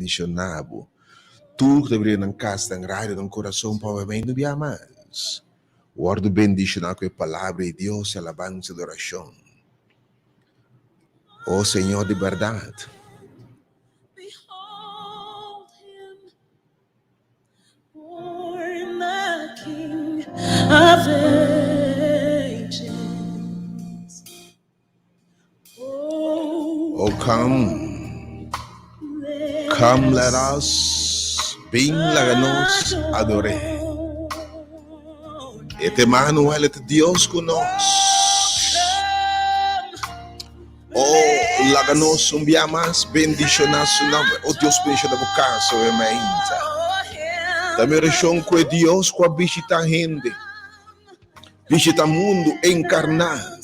bendicionado. Tu que deveria não casa da rádio no coração para o bem do mais. Guardo bendicionar com a palavra de Deus e alabança e adoração. Oh Senhor de verdade. Behold him, born the King of ages. Oh, come, let us bem nos adorar. Et Emmanuel é Deus conosco. Oh, laganos mais bendicionar seu nome. Oh, Deus bendicionar o caso, amém. Também região que Deus que visita a gente, visita o mundo encarnado.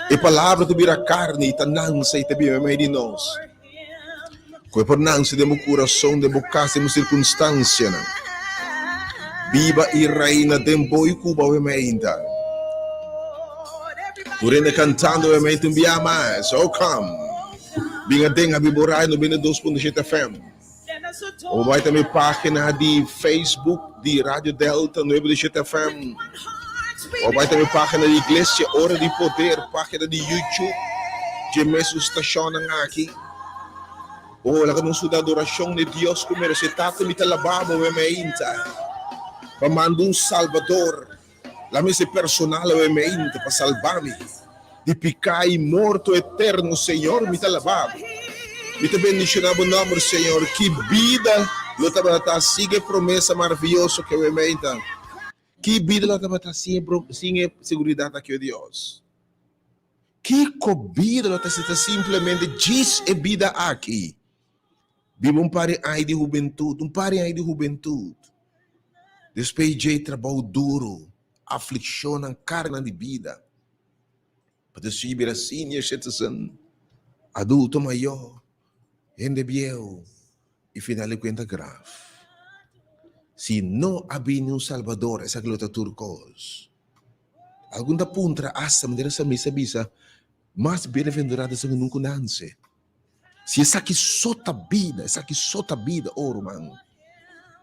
E palavra de vira carne, e tanança e também meio de nós. Que por nança de meu coração, de meu caso, de minha circunstância, viva e reina de boi cuba, amém. Turene cantando obviamente via mais. Oh, come. Binga denga biborai no bine 2.7 FM. Ou vai também página de Facebook de Rádio Delta 9.7 FM. Ou vai também página de Igreja Hora de Poder, página de YouTube. De mesmo estação aqui. Ou lá que nós da adoração de Deus como se trata de talababo obviamente. Para mandar Salvador. La mesa personal obviamente para salvar-me de pecai morto eterno, Senhor, me alabado. Me te bendicionava o nome, Senhor. Que vida, lo tabata sigue promessa maravilhosa que obviamente. Que vida lo tabata sigue segurança que Deus. Que vida lo tabata simplesmente diz e vida aqui. Viva pare aí de juventude, Depois de trabalho duro. Aflição na carne de vida. Para subir a senior citizen, adulto maior, gente viejo e final de conta grave. Se não havia um Salvador, essa glória turcos. Algum da puntra assa maneira essa missa mais bem-aventurada se nunca nasce. Se essa aqui sota vida, oh Romano.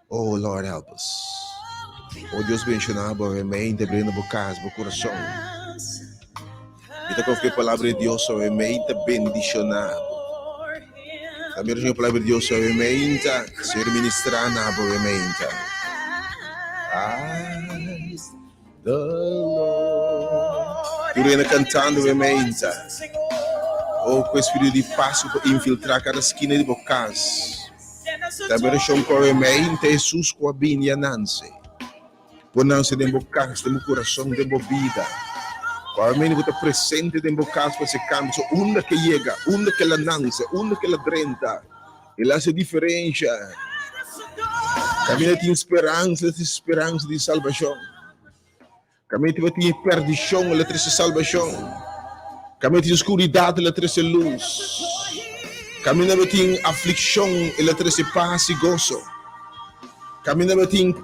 Oh Lord help us. Oh Deus bendicionado, obviamente, abrindo o casa, o coração. E com a palavra de Deus, obviamente, bendicionado. Também a palavra de Deus, obviamente, ser ministrado, obviamente. I, the Lord. Turena cantando, obviamente. Oh, com esse período de passo para infiltrar cada esquina de bocas. Também a obviamente, Jesus com a binha Nancy. Pôr-se dentro do caso, dentro do coração, dentro da vida. Provavelmente você está presente dentro do caso para esse canto. Onde que chega, onde que ela nasce, onde que ela drenta. Ela faz diferença. Caminho tem esperança de salvação. Caminho tem perdição, ela traz salvação. Caminho tem escuridão, ela traz luz. Caminho tem aflição, ela traz paz e gozo. Caminho tem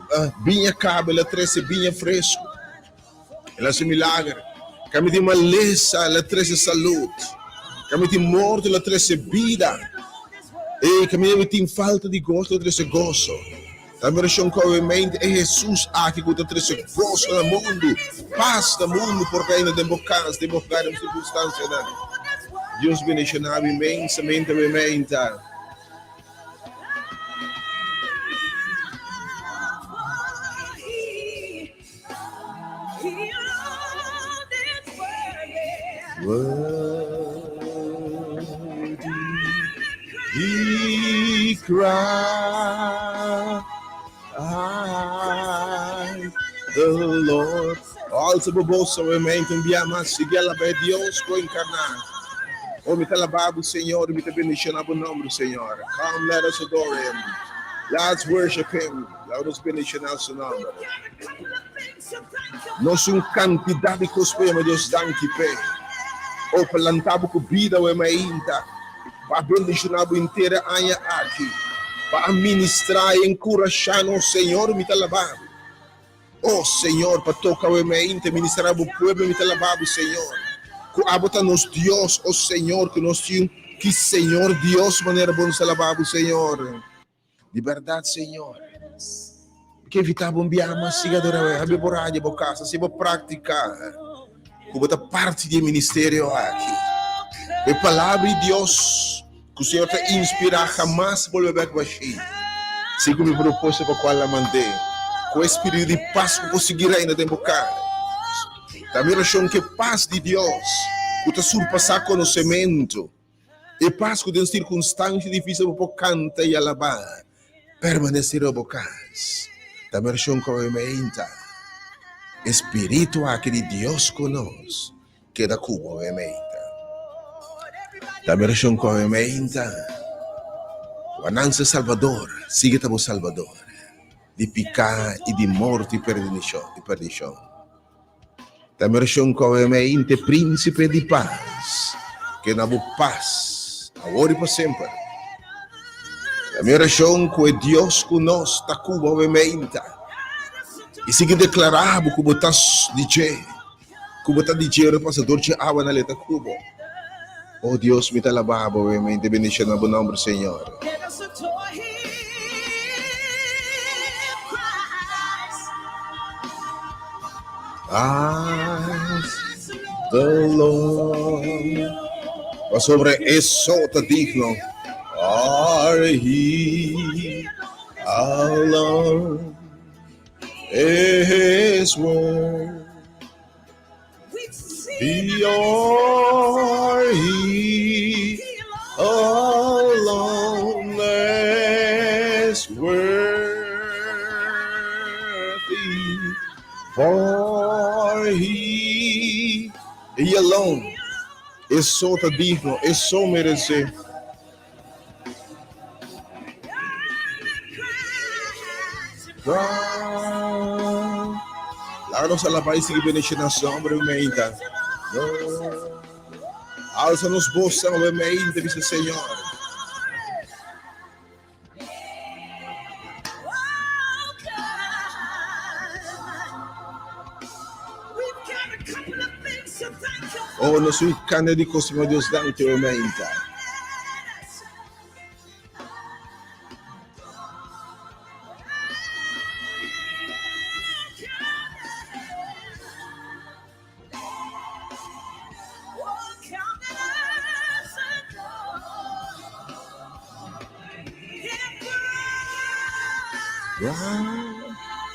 vinha cabo, ela traz vinha fresco. Ela é milagre. Caminho tem maleza, ela traz saúde. Caminho tem morte, ela traz vida. E caminho tem falta de gosto, ela traz gozo. Também obviamente é Jesus aqui que traz gozo no mundo, paz no mundo, por reino de bocas, de bocar em circunstâncias. Deus bendicionado imensamente, obviamente. Worthy he cried, the Lord. Also, boboso, obviamente, enviamos a seguir a Deus com encarnar. Oh, me talabado, Senhor, me te bendicionado o nome do Senhor. Come, let us adore Him. Let's worship Him. Let us bendicionar seu nome. Nossa quantidade de coisas, mas Deus dá que pé. O plantado com vida o emainta para bendicionar o inteira anha aqui para ministrar e encorajar o Senhor me talabado. Oh Senhor, para tocar o emainta ministrar o povo me talabado, Senhor. Que abota nos Deus, oh Senhor, que nós temos Que Senhor Deus, maneira bom sa lababo, Senhor. De verdade, Senhor. Que evitar bombear, siga do revés, habi por rádio, por casa, se vou praticar. Como outra parte do ministério aqui. A palavra de Deus, que o Senhor te inspirar, jamais volver para baixo. Se como propósito para qual la mandei. Com o espírito de paz que conseguirá ainda tempo cá. Também acham que paz de Deus, que te surpassar conhecimento, e paz que tem circunstâncias difíceis para cantar e alabar, permanecer a bocas. Também acham que obviamente, espírito aqui de Deus conosco, que da Cuba obviamente. Também acham que obviamente, o anança Salvador, siga o Salvador. De picar e de morte e perdição. Também acham que obviamente príncipe de paz, que na boa paz, agora e para sempre. Também acham que é Deus conosco, está Cuba obviamente. E siga declarado como está DJ, passador de água na letra Cuba. Oh Deus, me talababa obviamente, bendição no bom nome do Senhor. As the Lord, sobre eso te digno, are He alone, His word, He are He alone, is worthy, for He alone é só digno, é só merecer. Lá sa labay sige benediction na sombra umainta. Alça nos bolsos umainta dice Senhor. Oh, no sui cane di Cosimo Deus dante umainta.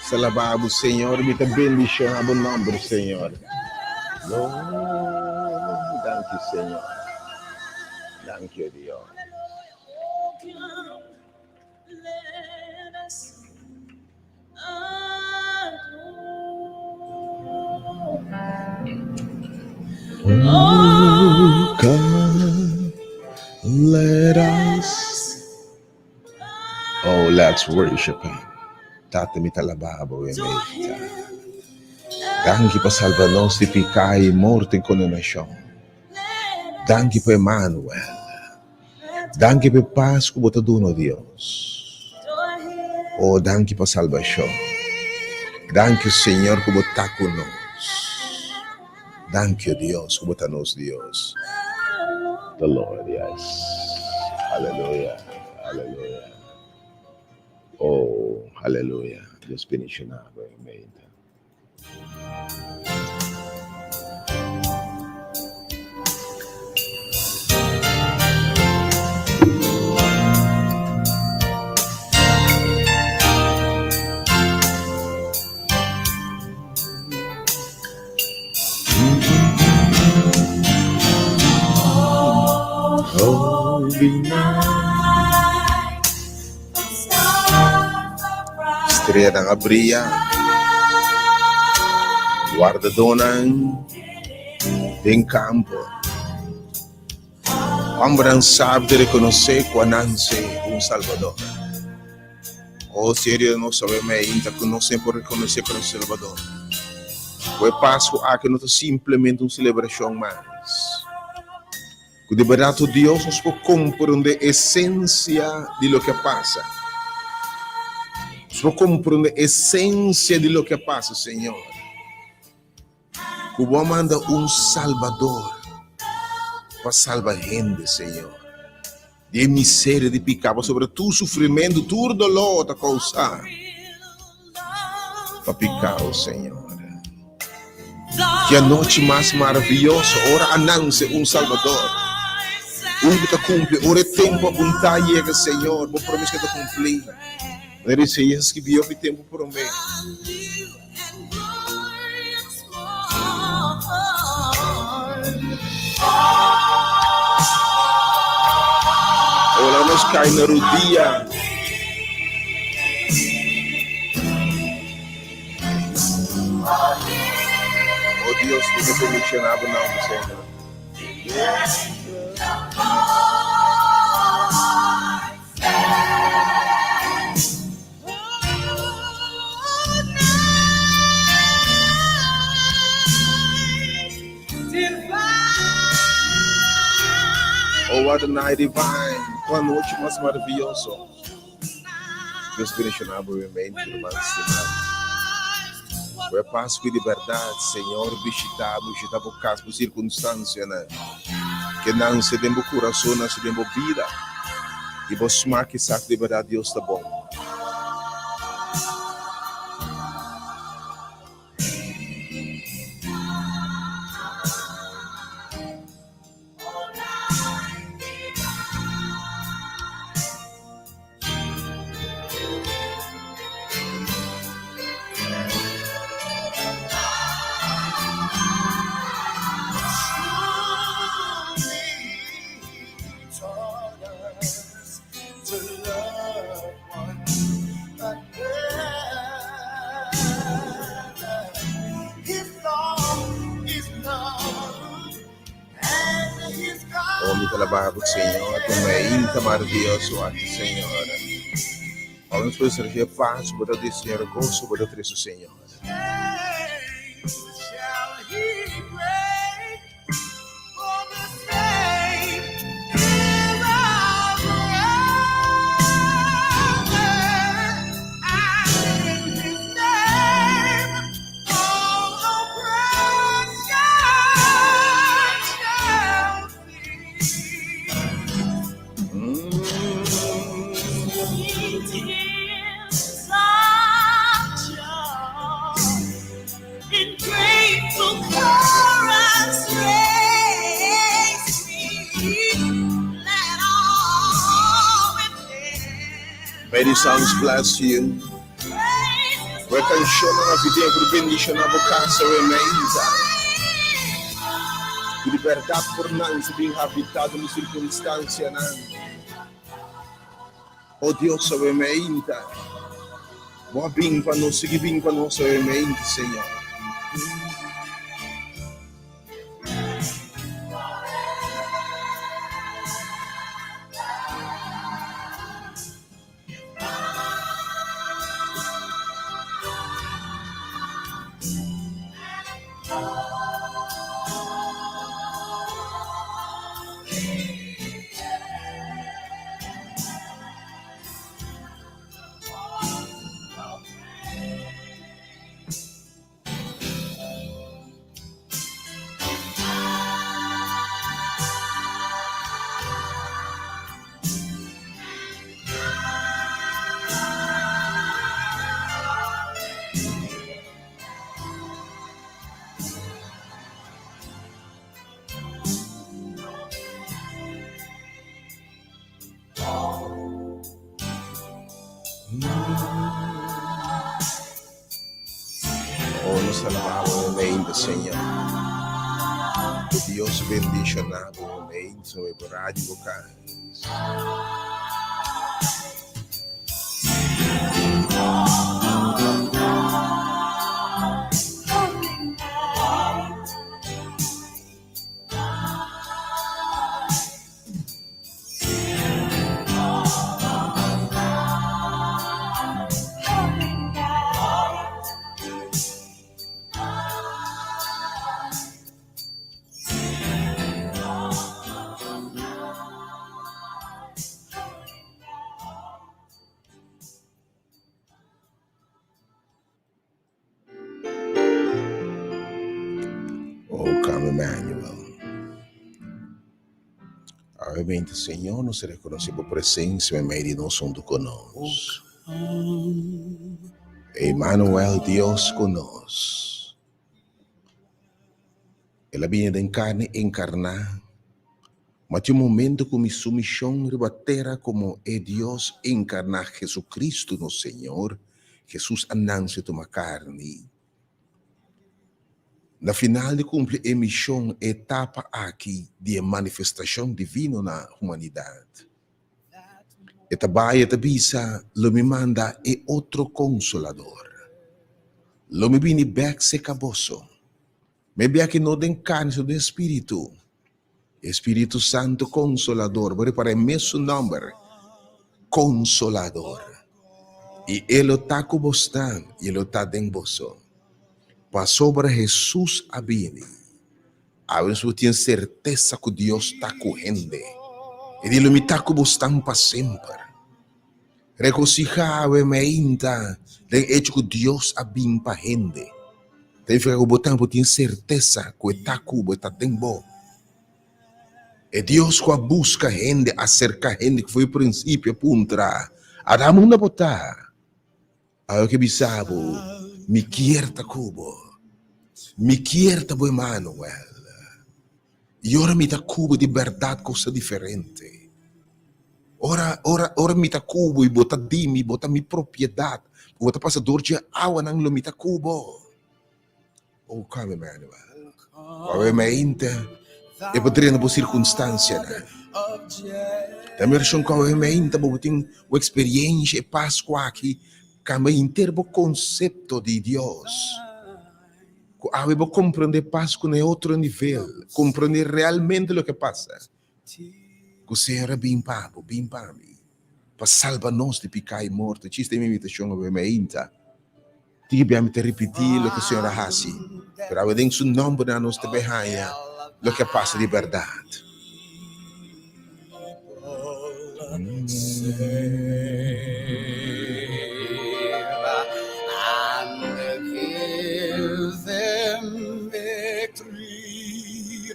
Salababo, Senhor, me te bendição a bom nome, Senhor. Thank you, Senhor. Thank you, Deus. Oh, come, let us. Oh, let's worship Him. Tate mi talababo e meita. Danke per salvarnos di peccai morte in condenazione. Danke per Emmanuel. Danke per Pascua botaduno Dios. Oh, danke per salvación. Danke Señor que bota con nos. Danke Dios que bota nos Dios. The Lord, yes. Hallelujah. Hallelujah. Oh, hallelujah. Just finishing up. Amen. Estrela ng abriya, guardadonan din campo. Hombre sabe de reconocer cuananse un Salvador. Oh, serio, no sabemos ainda que não sempre reconhecer como Salvador. Foi passo a que não é simplesmente uma celebração mais. Que de verdade Deus nos pode compreender a essência de lo que passa. Nos pode compreender a essência de lo que passa, Senhor. Que vos manda um Salvador para salvar gente, Senhor. de miséria, de pecado, sobre tu sofrimento, tu dolor a causar, para pecado, Senhor. Que a noite mais maravilhosa, ora anúncia Salvador. Que te cumpre, ora tempo a vontade chega, Senhor, vou prometer que te cumprir. Ele disse, Jesus que viu o tempo por mim. Ora nos cai na rodia. Oh Deus, que me permissionava não, Senhor. Oh Adonai divine, com a noite mais maravilhosa. Deus permissionava o elemento do mais estimado. Foi a Páscoa e liberdade, Senhor, visitava o caso por circunstância, né? Que não se dê o coração, não se dê a vida. E você marque sabe de verdade, Deus está bom. Vamos alabar o Senhor, como é muito maravilhoso aqui, Senhor. Vamos fazer paz, para o Senhor, gozo, para o Cristo, Senhor. May the songs bless you. Where can show na vida por bendição na vocação rementa. Liberdade por não se bem habitado na circunstância não. Oh Deus rementa. Boa bem para nós, seguir bem para nós rementa, Senhor. Oh, nos alabamos o nome do Senhor. Que Deus bendiga o nome sobre o rádio vocais. Novamente, Senhor, nos reconhece por presença em meio de nós junto conosco. Emmanuel, Deus conosco. Ela vinha de carne encarnar, mas tinha um momento que minha submissão rebatera como é Deus encarnar Jesucristo no Senhor, Jesus andasse uma carne. Na final de cumprir a missão, etapa aqui de manifestação divina na humanidade. E também bisa, lo me manda e outro consolador. Lo me vini back se caboso. Me via que no den carne do Espírito. Espírito Santo Consolador. Vou reparar mesmo nome. Consolador. E ele está com você e ele está dentro de você. Passou para Jesus a vir. Agora você tem certeza que Deus está correndo. E ele me está com você para sempre. Regocijava-me ainda do hecho que Deus a vir para a gente. Tem que botar para ter certeza que está com você, está dentro. É Deus que busca gente, acerca gente que foi o princípio, puntra. Adam não botar. Aí que bisabo, me querta cubo. Me querta bo Emmanuel. E ora me dá cubo de verdade, coisa diferente. Ora me dá cubo e bota dimi, bota minha propriedade. Bota passador de água não me dá cubo. Oh, come Emmanuel. Obviamente, é poderia por circunstância, né? Também acho que obviamente, tem uma experiência e Páscoa aqui, cambia inteiro o conceito de Deus. Vou compreender Páscoa em outro nível, compreender realmente o que passa. Que o Senhor é bem para mim, para salvar-nos de pecado e morte. Esta é a minha invitação, obviamente. Abbiamo te repetir o que o Senhor faz. Pero eu tenho seu nome na nossa behanha, o que passa de verdade. And give them victory.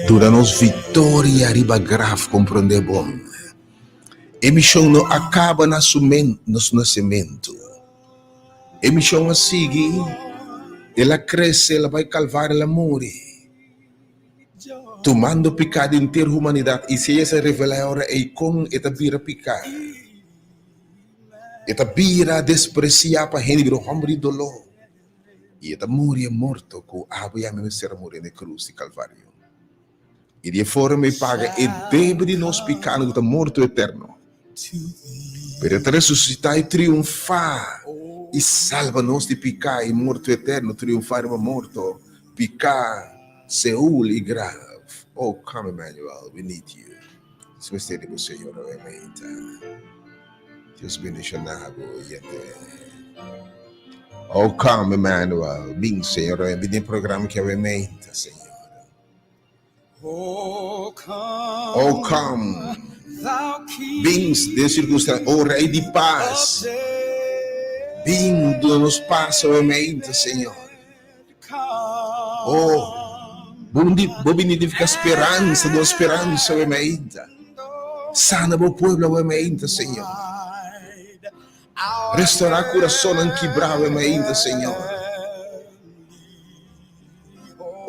Dura-nos vitória riba grave, compreender bom. A missão não acaba no nascimento. A missão a seguir, ela cresce, ela vai calvar, ela morre. Tomando pecado inteira a humanidade. E se essa revela agora, é com esta vira pecado. Esta vira despreciar para gente, o homem de dolor. E esta morre é morto, com a água me será morrer na cruz de Calvário. E de forma me paga, e deve de nós pecar no morto eterno. Para ressuscitar e triunfar, e salva-nos de pecar e morto eterno, triunfar e morto, pecar, Seul e grave. Oh, come Emmanuel, we need you. Se você é o Senhor, obviamente. Deus bendicionado, oh, come Emmanuel, bem, Senhor, vem no programa que obviamente, Senhor. Oh, come. Bens de circunstância, oh Rei de paz. Vindo nos passa, obviamente, Senhor. Oh, bom benedifica a esperança, da esperança, obviamente. Sana o povo, obviamente, Senhor. Restaurar o coração quebrado, obviamente, Senhor.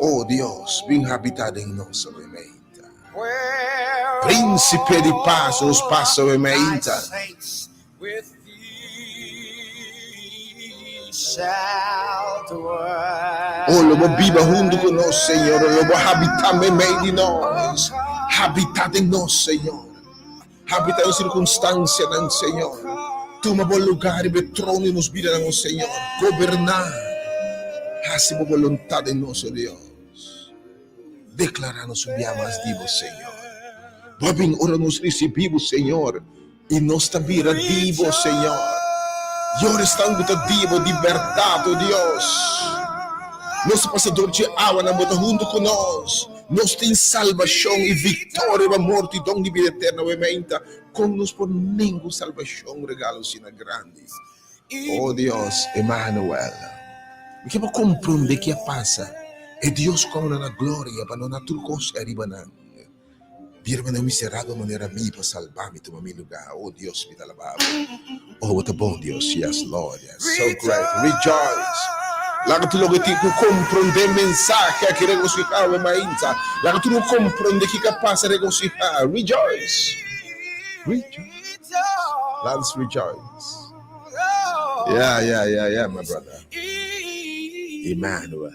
Oh Deus, vem habitar em nós, obviamente. Príncipe de paz, nos passa, obviamente. Oh, lobo viva junto conosco, Senhor. Lobo habitar em meio de nós. Habitar em nós, Senhor. Habitar em circunstância, Senhor. Toma bom lugar e trono e nos vida, Senhor. Governar. Faça a vontade de nosso Deus. Declarar-nos mais vivo, Senhor. Bem, ora nos recebemos, Senhor. E nós também vivos, Senhor. E ora estamos vivos de verdade, oh Deus. Nosso passador de água na boda junto conosco. Nós temos salvação e vitória da morte e dom de vida eterna, obviamente. Como nos por nenhuma salvação, regalo sina grande. Oh Deus, Emmanuel. que para compreender que passa. É Deus como na glória, para não tudo coisa arriba na. Birma na miserável maneira me para salvar-me do meu lugar. Oh Deus, me dá la. Oh, what a bom Deus. Yes, Lord. Yes, so great. Rejoice. Laga tu logo ti compreender mensagem que regocijar o mainta. Laga tu não compreender que capaz de regocijar. Rejoice. Rejoice. Let's rejoice. Yeah, my brother. Emmanuel.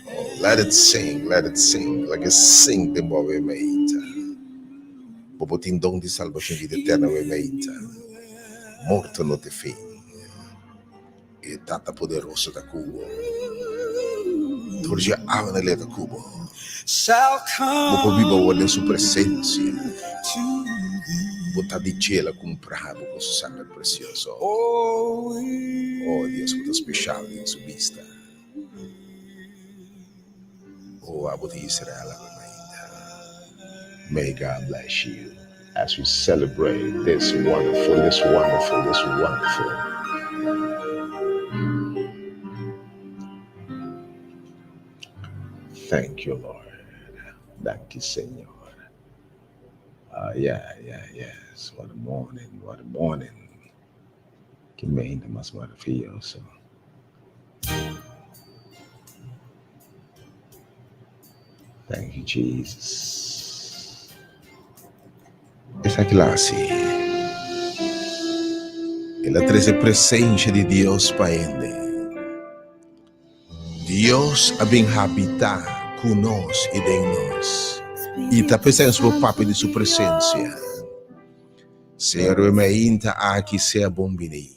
Oh, let it sing. Like a sing the more we made. Popotindong di salvação de eterna we made. Morto no te fim. E tata poderoso da cubo. Torja avana le da cubo. Mopo viva olha sua presença. Bota di cielo comprado com seu sangue precioso. Oh Deus, muito especial em sua vista. Oh, Abu Israel, may God bless you as we celebrate this wonderful. Thank you, Lord. Thank you, Señor. Yes. What a morning. Que ainda mais maravilhoso. Thank you, Jesus. Essa classe, ela traz a presença de Deus para ele. Deus a bem habitar conosco e de nós. E está presente o papo de sua presença. Senhor, eu me ainda aqui seja bom bem.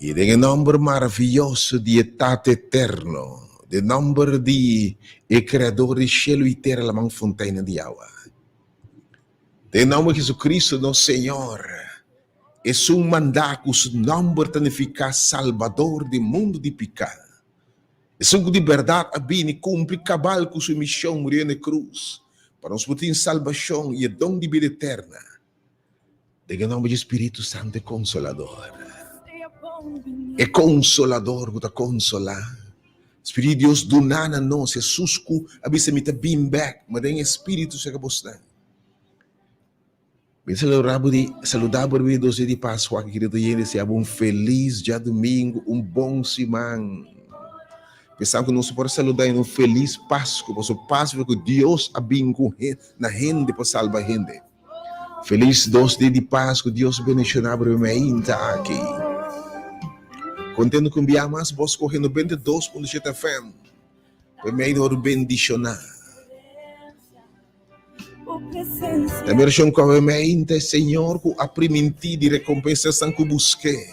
E de nome maravilhoso de etade eterno. De nome de Criador de cielo e terra, la fontaine de água. De nome de Jesus Cristo, nosso Senhor, é um mandato, o nome tanificar Salvador do mundo de pecado. É um de verdade, a bem cumpre cabal com sua missão, morrer na cruz, para nos botar em salvação e dom de vida eterna. De nome de Espírito Santo, é consolador. É consolador, para consolar. Espírito de Deus do nana nós, Jesus que abisa me tá bem back, mas tem Espírito se acabou de bem saludável de 12 de Páscoa, que querido gente, seja um feliz dia domingo, bom semana. Pensamos que nós podemos saludar em feliz Páscoa, porque o Páscoa que Deus abençoou na gente para salvar a gente. Feliz 12 de Páscoa, Deus abençoe ainda aqui. Contendo com enviar mais voz correndo 22.7 FM. Primeiro bendicionar. Também reconhecimento, Senhor, que a primentir de recompensação que busquei.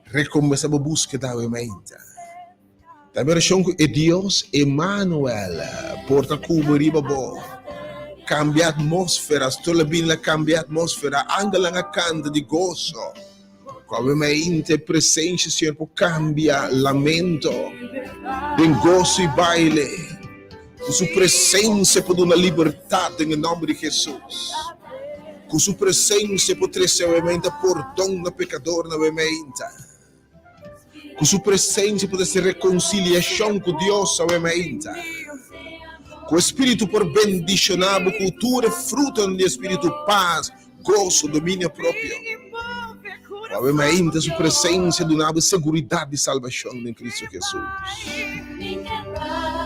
Recompensa a búsqueda da mente. Também reconhecimento é Deus, Emmanuel, porta cobrir bo. Cambia a atmosfera, estou bem cambia a atmosfera, angela na canta de gozo. Come presença, Senhor, por cambia lamento, de gozo e baile, com sua presença por uma liberdade em nome de Jesus, com sua presença por trazer realmente perdão na pecador na mente, com sua presença por essa reconciliação com Deus na mente, com o Espírito por bendicionar a cultura, fruto do Espírito, paz, gozo, domínio próprio. Ainda sua presença do nada, segurança de salvação em Cristo Jesus.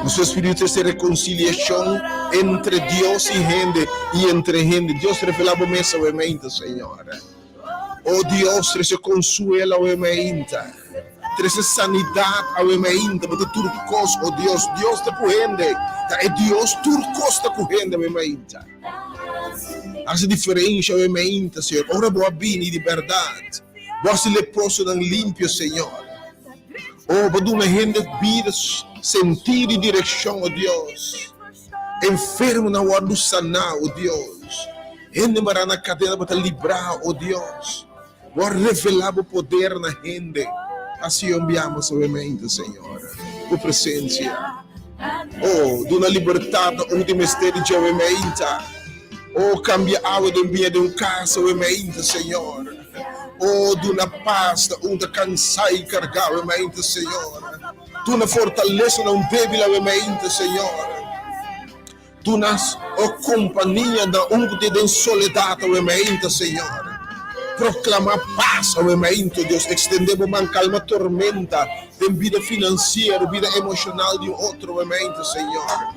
O seu Espírito essa reconciliação entre Deus e gente, e entre gente. Deus revelava mesa ao mente, Senhor. Oh Deus, se consuela ao mente. Traz sanidade ao mente, porque turcos, oh Deus está correndo. É Deus turcos está correndo ao mente. Essa diferença ao mente, Senhor. Ora boa bem de verdade. Você leproso não limpo, Senhor. Oh, para uma gente vida, sentido e direção, oh Deus. Enfermo na hora do sanar, oh Deus. Gente para na cadeia para livrar, oh Deus. Para revelar o poder na gente. Assim enviamos a mente, Senhor. Por presença. Oh, de uma liberdade, um de mistério de mente. Oh, cambia a água do ambiente de casa, oh mente, Senhor. Oh, do na paz, onde cansai carregar a mente, Senhor. Tu na fortaleza não débil a mente, Senhor. Tu nas companhia da onde tem soledade a mente, Senhor. Proclama paz ao mente, Deus. Estendemos uma calma tormenta. Tem vida financeira, vida emocional de outro mente, Senhor.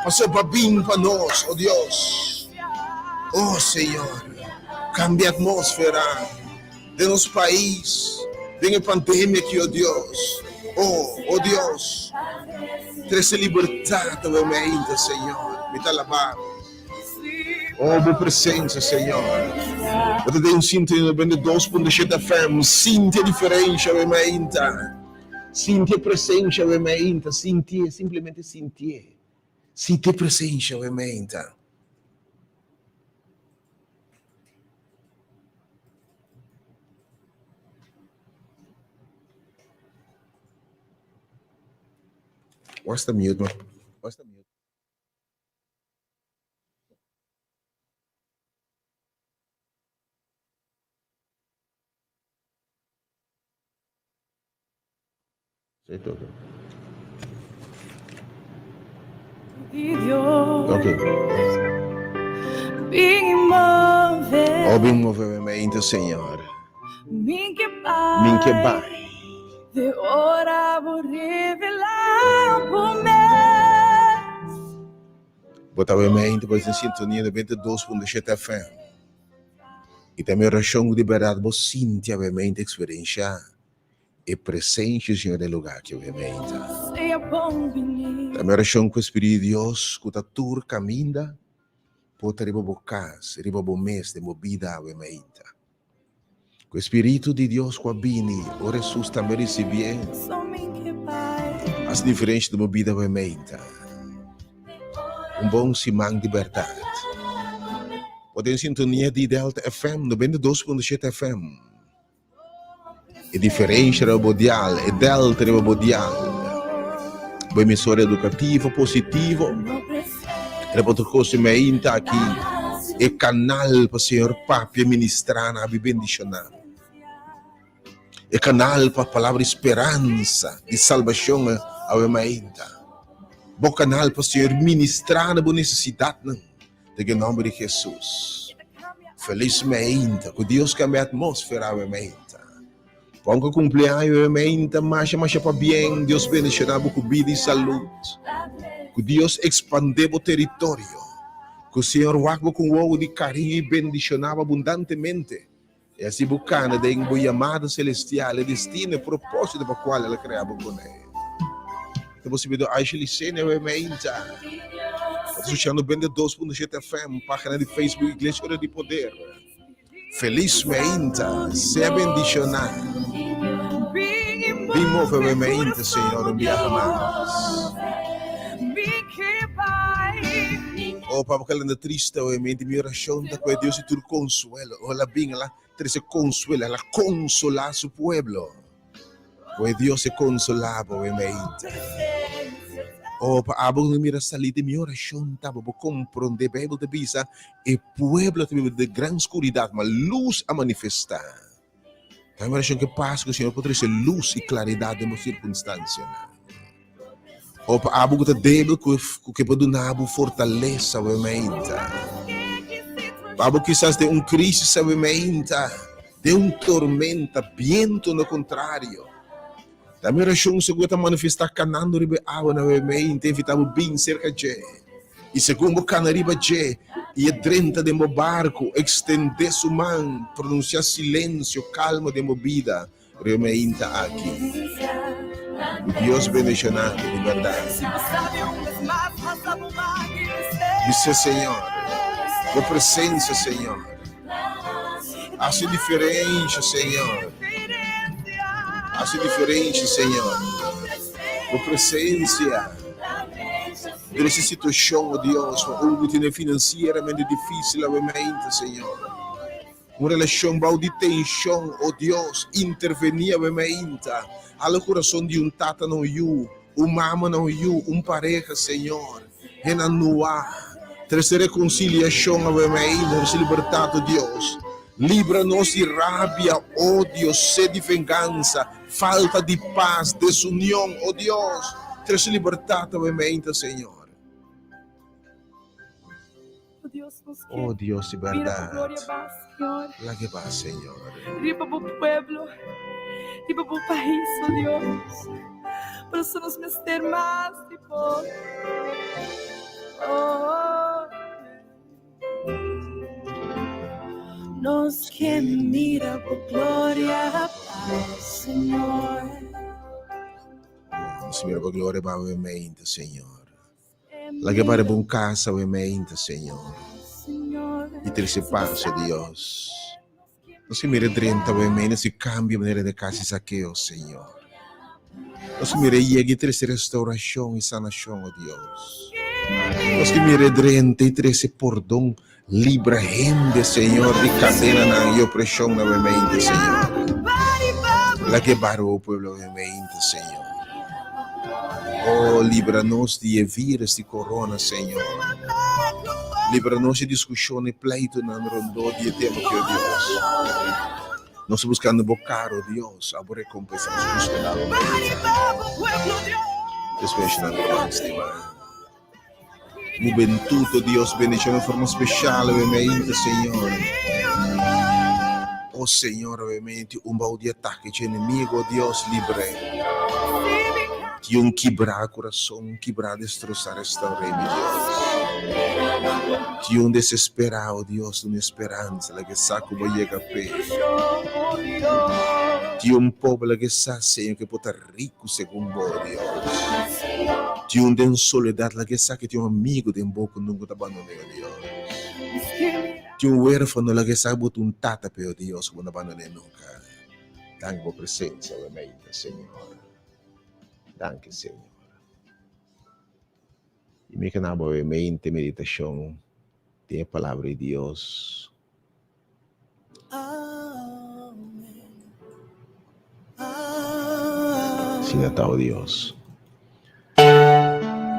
Passou para bem para nós, oh Deus. Oh, Senhor. Cambia a atmosfera de nosso país. Tem a pandemia aqui, oh Deus. Oh Deus. Traz liberdade ao mente, Senhor. Me alabar. Oh, boa presença, Senhor. Você tem um sinto no 22.7 FM. Sinta a diferença, mente. Sinta a presença, mente. Sinta, simplesmente sinta. Sinta a presença, mente. What's the mute, man? What's the mute? Sei tudo. Ok. Ouve movimento, Senhor. Minha Pai. De hora vou revelar por mim. Botar o mente pois em sintonia de 22.7 FM. E também a oração de verdade, você sente a mente experiência e presença, Senhor, no lugar que obviamente. Também a oração com o Espírito de Deus, que a tur caminha, pode arribar a casa, arribar a mês de movida, obviamente. O Espírito de Deus que vem, o Jesus também recebe as diferentes de movida, obviamente. Bom simão de verdade. Pode em sintonia de Delta FM, 92.7 FM. E diferença é mundial, e Delta é mundial. Uma emissora educativa, positiva. É outra coisa que aqui. É canal para o Senhor Papi ministrar na bendicionar. É canal para a palavra esperança e salvação ao mente. Bom canal para o Senhor ministrar na boa necessidade de nome de Jesus. Felizmente, que Deus cambia a atmosfera ao mente. Bom que cumpleaños mente, mas para bem, Deus bendicionar com vida e saúde. Que Deus expande o território. Que o Senhor guarde com o ovo de carinho e bendicionava abundantemente. E assim buscando de uma chamada celestial, e destino e propósito para o qual ela criava com ele. Então você vê a Licene e mente. Associando 22.7 FM, página de Facebook, Igreja Hora de Poder. Felizmente, seja bendicionado. Bimovemente, Senhor, me amados. Oh, para aquela anda triste, obviamente, minha oração está com Deus e tu consuelo. Olha bem, ela se consuela, ela consola seu pueblo. Pois Deus se consolava, obviamente. Oh, para abrir minha salida, minha oração estava para compreender, a Bíblia diz, e pueblo de grande escuridão, mas luz a manifestar. A minha oração que passa, que o Senhor pode ser luz e claridade em uma circunstância. Oh, para abrir o débil, que pode dar fortaleza, obviamente. Para quizás de crise, obviamente, de tormenta, viento no contrário. A minha oração segura manifestar canando ribe água na mente, evitamos bem cerca de. E segundo canariba de, e drenta de meu barco, estender sua mão, pronunciar silêncio, calma de movida, realmente aqui. Deus bendicionado, de verdade. Dice Senhor, tua presença, Senhor. Hace diferença, Senhor. Hace diferente, Senhor. Tua presença. Dessa situação, oh Deus, algo que é financeiramente difícil, obviamente, Senhor. Uma relação de tensão, oh Deus, intervenir, obviamente. Ao coração de tata não you, mama não you, pareja, Senhor. Renanoar. Trazer reconciliação, obviamente, se libertar, oh Deus. Líbranos de rabia, odio, sed de venganza, falta de paz, desunión, oh Dios. Traz libertad obviamente, Señor. Oh Dios, nos Oh Dios de mira por verdad. gloria va, Señor. La que va, Señor. Riba por pueblo, riba por país, oh Dios. Para nos mester mais de vós. Oh, nos que mira por glória, Pai, Senhor. Senhor, por glória obviamente, Senhor. La que para bom casa obviamente, Senhor. E ter esse passo, Deus. Não se mire 30 obviamente, se cambia a maneira de casa e saqueo, Senhor. Não se mire e ter essa restauração e sanação, oh Deus. Não se mire 30 e ter esse perdão. Libra gente, Senhor, de cadena e opressão obviamente, Senhor. La que para o pueblo obviamente, Senhor. Oh, livra-nos de vírus de corona, Senhor. Livra-nos de discussão e pleito na rondô de tempo que, oh Deus. Nós buscando bocar, oh Deus, a recompensa nos buscando. Especial na estima. Juventude, Deus, bendição de forma especial, obviamente, Senhor. Oh, Senhor, obviamente, balde de ataque de inimigo, oh Deus, livre. Que quebrar coração, quebrar, destroçar, restaurar, meu Deus. Que desesperado, Deus, uma esperança, que saco vai chegar pé. Que povo que sabe, Senhor, que pode estar rico segundo o Deus. Que tem soledade, que sabe que tem amigo de boca nunca está abandonado, Deus. Que huérfano, que sabe que tem tata, Deus, que não abandonado nunca. Danke por presença, obviamente, Senhor. Danke, Senhor. E me canabo obviamente meditação tem a palavra de Deus. Sim, Natal Deus.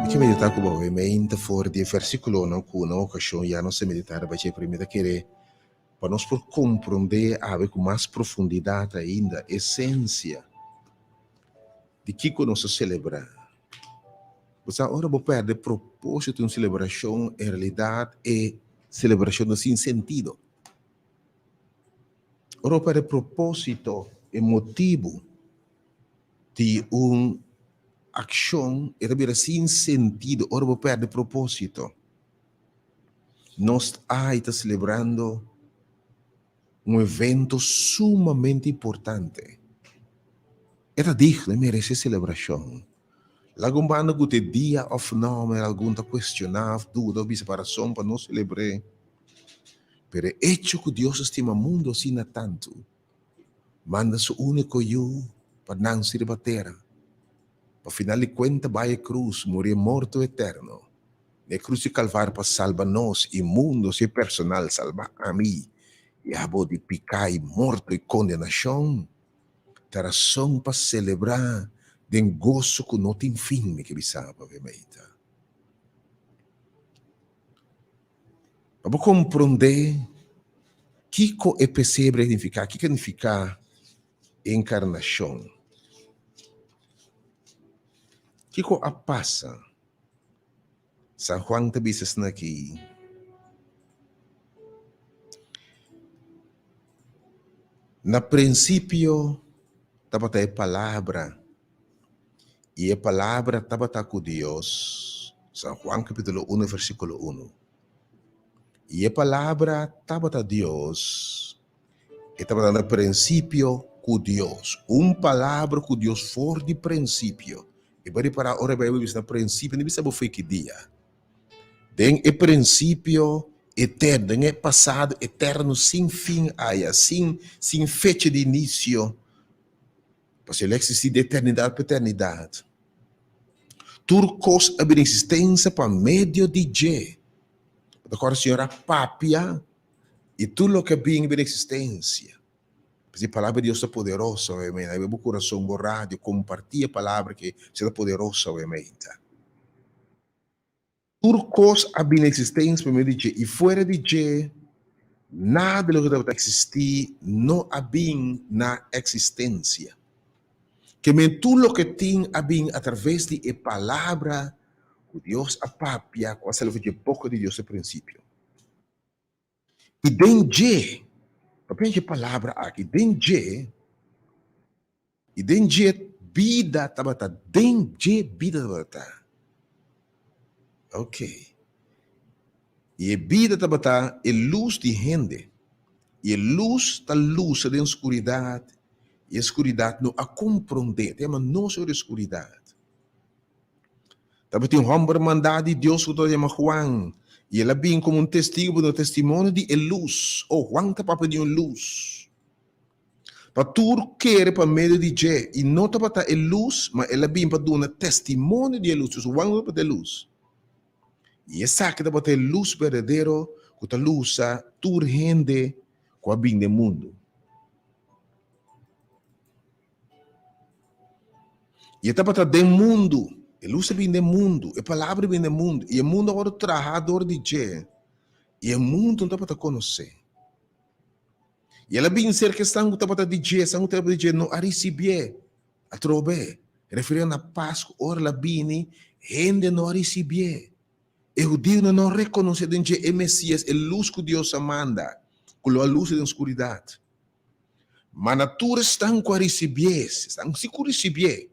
Me que meditar com obviamente fora de versículo não com uma ocasião já não se meditar para a primeira querer para nós por compreender com mais profundidade ainda a essência de que nós celebrar. Você agora vou perder propósito de uma celebração, em realidade é celebração sem sentido. Agora para propósito e motivo de uma ação, era sem sentido, agora vou perder propósito. Nós estamos celebrando um evento sumamente importante. Era digno, merece celebração. Lagombano que o dia of não, mas algum está questionado, dúvida, ou separação para não celebrar. Pero hecho que Deus estima o mundo assim tanto, manda seu único eu para não se rebater. Para final de contas, vai a cruz, morrer morto eterno. Na cruz de Calvário para salvar nós e mundo, se personal, salvar a mim. E a de picar e morto e condenação. Razão para celebrar de gozo que não tem fim, que bisava, obviamente. Para compreender o que é pesebre significa, o que significa encarnação. O que a passa? São Juan te diz aqui. Na princípio, estava a palavra, e a palavra estava com Deus. São Juan capítulo 1, versículo 1. E a palavra estava a Deus, e estava no princípio com Deus. Palavra com Deus for de princípio. E para a hora vai ver no princípio, não sabe foi que dia. Tem o princípio eterno, tem o passado eterno, sem fim, sem fecha de início. Porque ele existe de eternidade para eternidade. Turcos a existência para meio de G. Agora, senhora, papia, e tudo o que vem em existência. Porque a palavra de Deus é poderosa, obviamente. Aí o coração, o rádio, compartilha a palavra que será poderosa, obviamente. Turcos a existência para meio de G. E fora de G, nada do que existir não habin na existência. Que men tudo que tem habin através de a palavra que Deus apapia com a selva de pouco de Deus no princípio. E denje, a palavra aqui, denje, e denje vida tabata, denje vida tabata. Ok. E a vida tabata é luz de gente. E a luz da luz da escuridade. E a escuridade não a compreender. Tem uma noção de escuridade. Tabata um homem mandado de Deus que todo chama Juan. E ele vem como um testigo, no testemunho de luz. Oh, Juan está para pedir luz. Para tudo querer para meio de Jé. E não está para a luz, mas ele vem para dar um testemunho de luz. Juan está para ter luz. E essa que está para ter luz verdadeiro, que a luz a toda gente que a bem do mundo. E está para ter mundo. A luz vem do mundo. A palavra vem do mundo. E o mundo agora trabalhador de Jé. E o mundo não está para conhecer. E ela bem ser questão que está para dizer, não está para dizer, não a receber, a trobe, referindo a Páscoa, ora la bini, gente não a receber. E o Deus não reconhece que o Messias é a luz que Deus manda, com a luz da escuridade. Mas a natura está com a receber, estão se com receber.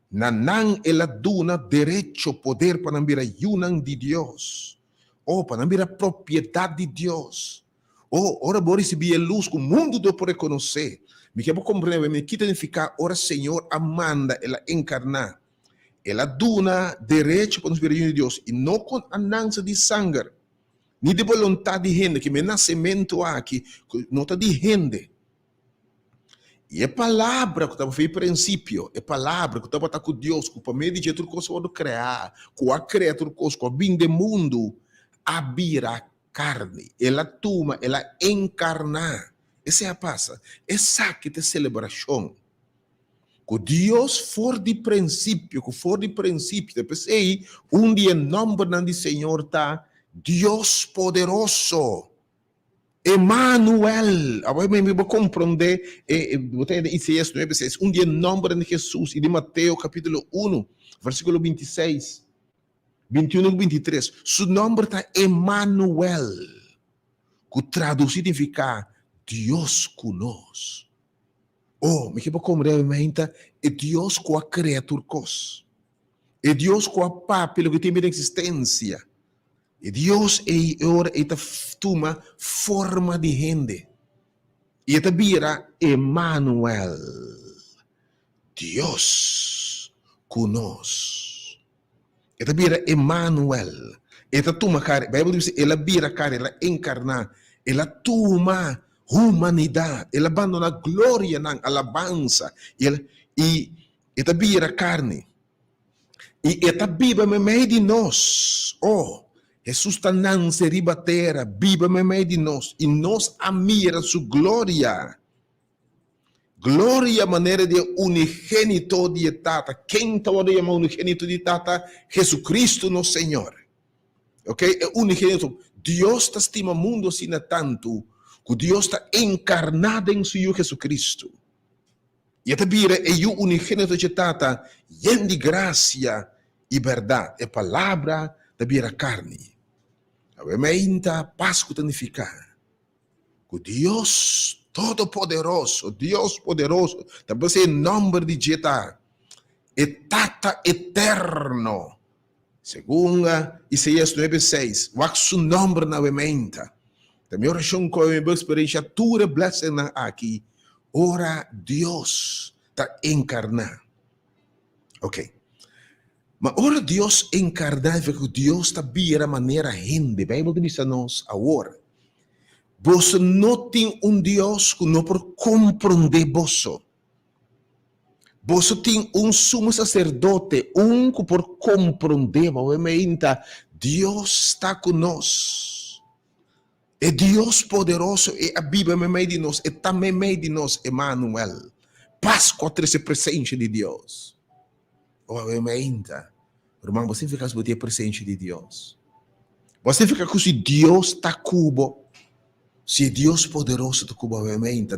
Nanang ela duna direito, poder para vir a yunan de Deus, ou para vir a propriedade de Deus. Oh, ora vou receber a luz que o mundo deu para reconhecer. Me quero compreender, me quita ficar, ora Senhor, Amanda, ela encarnar. Ela duna direito para nos ver de Deus. E não com anança de sangue, nem de vontade de gente, que me nascimento aqui, não está de gente. E é palavra que estava feito princípio, é palavra que estava com Deus, que para meio de tudo que pode criar, que a criar tudo que a bem do mundo, abrirá carne, ela toma, ela encarna. Essa é a passa. Essa que é a celebração. Que Deus for de princípio, depois aí, dia nome do Senhor está Deus poderoso. Emmanuel. Agora me vou compreender, Isaías 9:6, dia nome de Jesus, e de Mateus capítulo 1, versículo 26. 21 e 23, seu nome está Emmanuel, que traduz significa Deus conosco. Oh, me quero compreender, é Deus com a criatura, é Deus com a papel que tem de existência, é Deus é toma forma de gente, e é vira Emmanuel, Deus conosco. Ela vira Emmanuel. Ela toma cara. A Bíblia diz, ela vira cara, ela encarna. Ela toma humanidade. Ela abandona a glória na alabança. E ela vira carne. E ela vive no meio de nós. Oh, Jesus está na seriba terra, vive no meio de nós. E nós admira sua glória. Glória, maneira de unigênito de Tata. Quem está chamando unigênito de Tata? Jesus Cristo, nosso Senhor. Ok? É unigênito. Deus está estima o mundo assim tanto que Deus está encarnado em seu Jesus Cristo. E até vira é o unigênito de Tata, em de graça e verdade. É palavra da vira carne. A Páscoa significa que Deus Todo-Poderoso, Deus poderoso, também é o nome de Jesus, é Tata eterno. Segundo Isaías 9:6, o seu nome novamente. Também oração com a minha experiência, tudo blessing aqui. Ora, Deus está encarnado. Ok. Mas ora, Deus encarnado, porque Deus está vira maneira gente. A Bíblia diz a nós agora. Você não tem Deus que não pode compreender você. Você tem sumo sacerdote, que pode compreender, obviamente, Deus está conosco. É Deus poderoso, e a Bíblia é meio de nós, e também meio de nós, Emmanuel. Páscoa é a presença de Deus. Obviamente, irmão, você fica com a presença de Deus. Você fica com se Deus está cubo. Se Deus poderoso te cuba,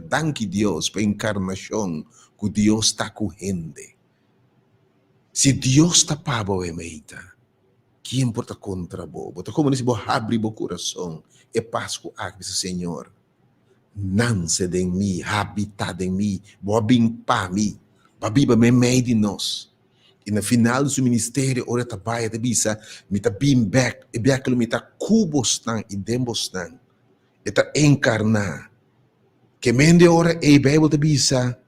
danke Deus pela encarnação que Deus está correndo. Se Deus está para você, quem importa contra você? Bota como se você abre o coração e paz com a Senhor. Nance de mim, habita de mim, boa bem para mim, para Bíblia me meio de nós. E no final do ministério, ora tá baia de bisa, me tá bem back, e bem aquilo me tá cubos nan e dembos nan, e tá encarnar. Que mende ora e Bíblia de bisa,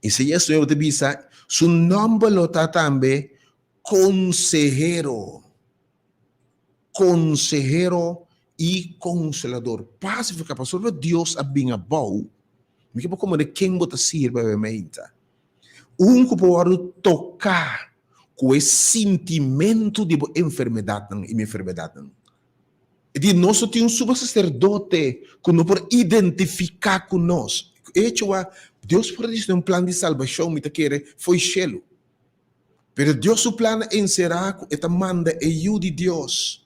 e se isso é de bisa, su nome lo tá também consejero e consolador. Pacifica, pastor, Deus a bem a bom. Me que como de quem bota sirva realmente. Que pode tocar com esse sentimento de enfermidade e minha enfermidade. E de nós temos um sumo sacerdote que não pode identificar com nós. Deus pode dizer um plano de salvação, me quer foi chelo. Pero Deus o plano encerrar e manda ajuda de Deus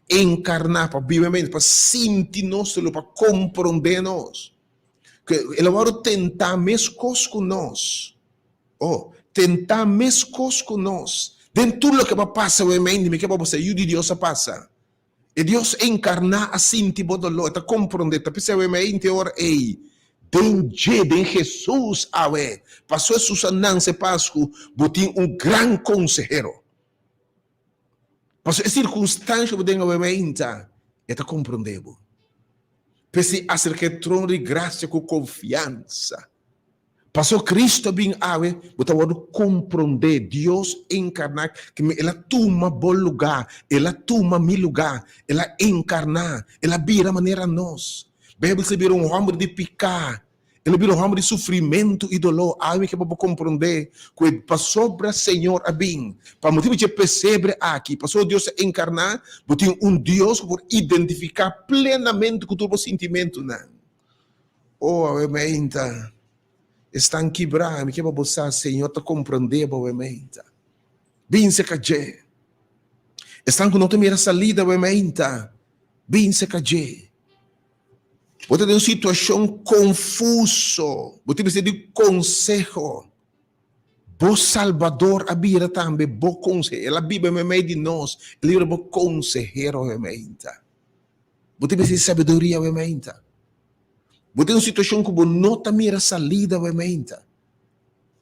encarnar para biblicamente para sentir nós, para compreender nós. Que ele vai tentar mais coisas com nós. Tentar mais coisas com nós. Dentro de tudo que passa, me que você ajuda de Deus a passar. E Deus encarnar a sentir o dolor, a compreender, a pensar mente ora den Jesus passou sua anança Páscoa, botou grande consejero. Passou a circunstância que tem a mente, e a compreender. Pese acerca do trono de graça com confiança. Passou Cristo bem você pode compreender Deus encarnar, que ela toma bom lugar, ela toma meu lugar, ela encarnar, ela vira maneira nós. Bíblia se vira homem de picar, ele vira homem de sofrimento e dolor. Que para compreender que passou para o Senhor a bem, para motivo de perceber aqui, passou Deus a encarnar, tem Deus por identificar plenamente com todo o sentimento. Mente. Estão quebrados, me quebra você, Senhor, te compreender, mente. Bem se caje. Estão com não ter salida, mente. Bem se caje. Você tem uma situação confusa. Você precisa de conselho. Bo Salvador a Bíblia também, bo conselho. Ela Bíblia é meio de nós. Ele é bo consejero, mente. Você precisa de sabedoria, mente. Você tem uma situação que você não tem salida, mente.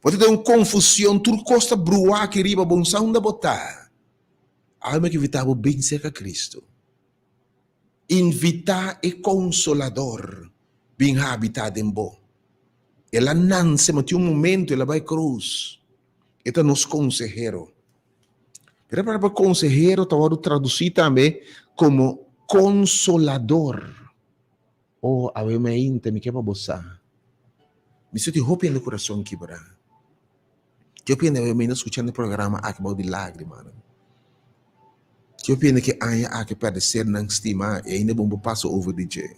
Você tem uma confusão, tudo costa bruar que riba, bom sound da botar. Alma que evitava bem cerca a Cristo. Invitar e consolador, bem habitado em bo. Ela nasce, mas tem um momento, ela vai cruz. Ela nos consejero. Pero para consejero, eu traduzir também como consolador. A mente, me quebra bossa. Me sinto roupa no coração quebrar. Eu penso que eu escutando o programa aqui de lágrimas. Eu penso que a que perde ser não estima e ainda bom passo over DJ.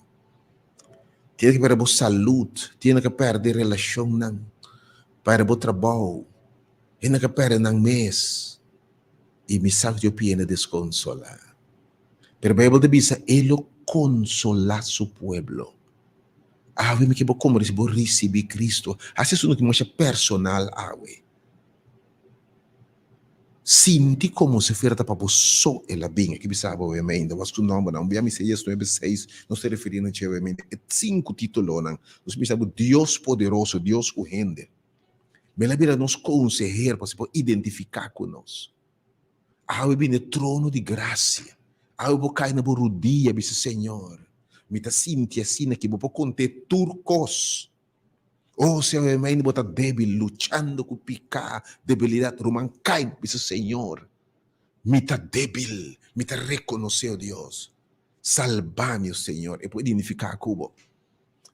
Tem que perder saúde, tem que perder relação não, perder trabalho, tem que perder não mês. E me sabe que eu penso desconsolar. Pero a Bíblia diz ele consolar su pueblo. Me que como receber Cristo. Assim é que mais personal awe. Sinti como se fera para só ela bem que bisaba obviamente. Was tu nome não, bia me sei isso 96, não se referindo a obviamente. 5 títulos não. Nós bisaba Deus poderoso, Deus corrente. Me la Bíblia nos consejer para se identificar com nós. Bem no trono de graça. Eu vou cair na borudia, disse Senhor. Me está sentindo assim, que vou conter turcos. Se eu ainda vou estar débil, lutando com picar, debilidade, Roman cai, disse Senhor. Me está débil, me está reconhecer, Deus. Salva-me, Senhor. E pode identificar Cubo.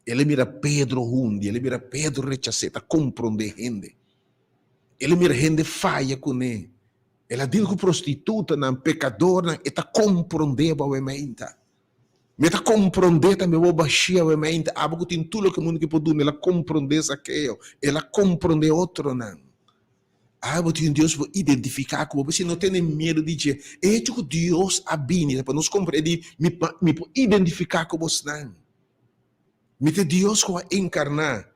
Ele mira Pedro hundi, ele mira Pedro rechaceta, compreende gente. Ele mira gente falha com ele. Ela diz que prostituta, não pecador, não está compreendendo a mente. Me está compreendendo também o baixia a mente. Algo tem tudo que o mundo que pode dar, ela compreende isso aquilo, ela compreende outro não. Algo tem Deus para identificar como você não tem medo de dizer, que Deus habita para nos compreender, me identificar com você não. Mite Deus que vai encarnar.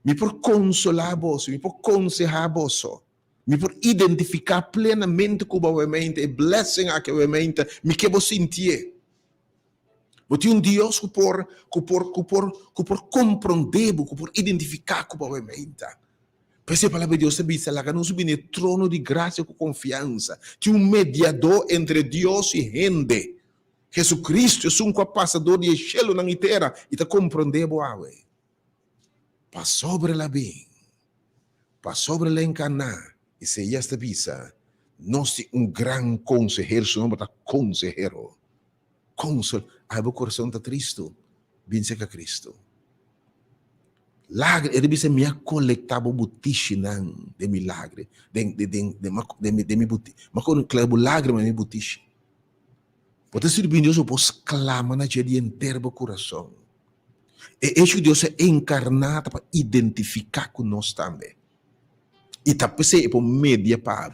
Me por consolar vos, me por aconselhar vos. Me por identificar plenamente com a mente e blessing a que a mente me que vos sentir. Você um Deus que por compreender, que por identificar com a mente. Porque a palavra de Deus diz que nós subimos no trono de graça com confiança. Tem um mediador entre Deus e gente. Jesucristo é um passador de céu na terra e te compreender boa. Para sobre la bem, para sobre la encarnar, e se já está visa, nós temos grande consejero, seu nome é consejero. Consol, o coração está triste, vince a Cristo. Lagre, ele disse, minha colectava butiche de milagre, de mi butiche. Mas quando clavo lágrima, mi butiche. Pode ser bem Deus, eu posso clamar na dia inteiro do coração. E esse Deus é encarnado para identificar com nós também. E também é por média para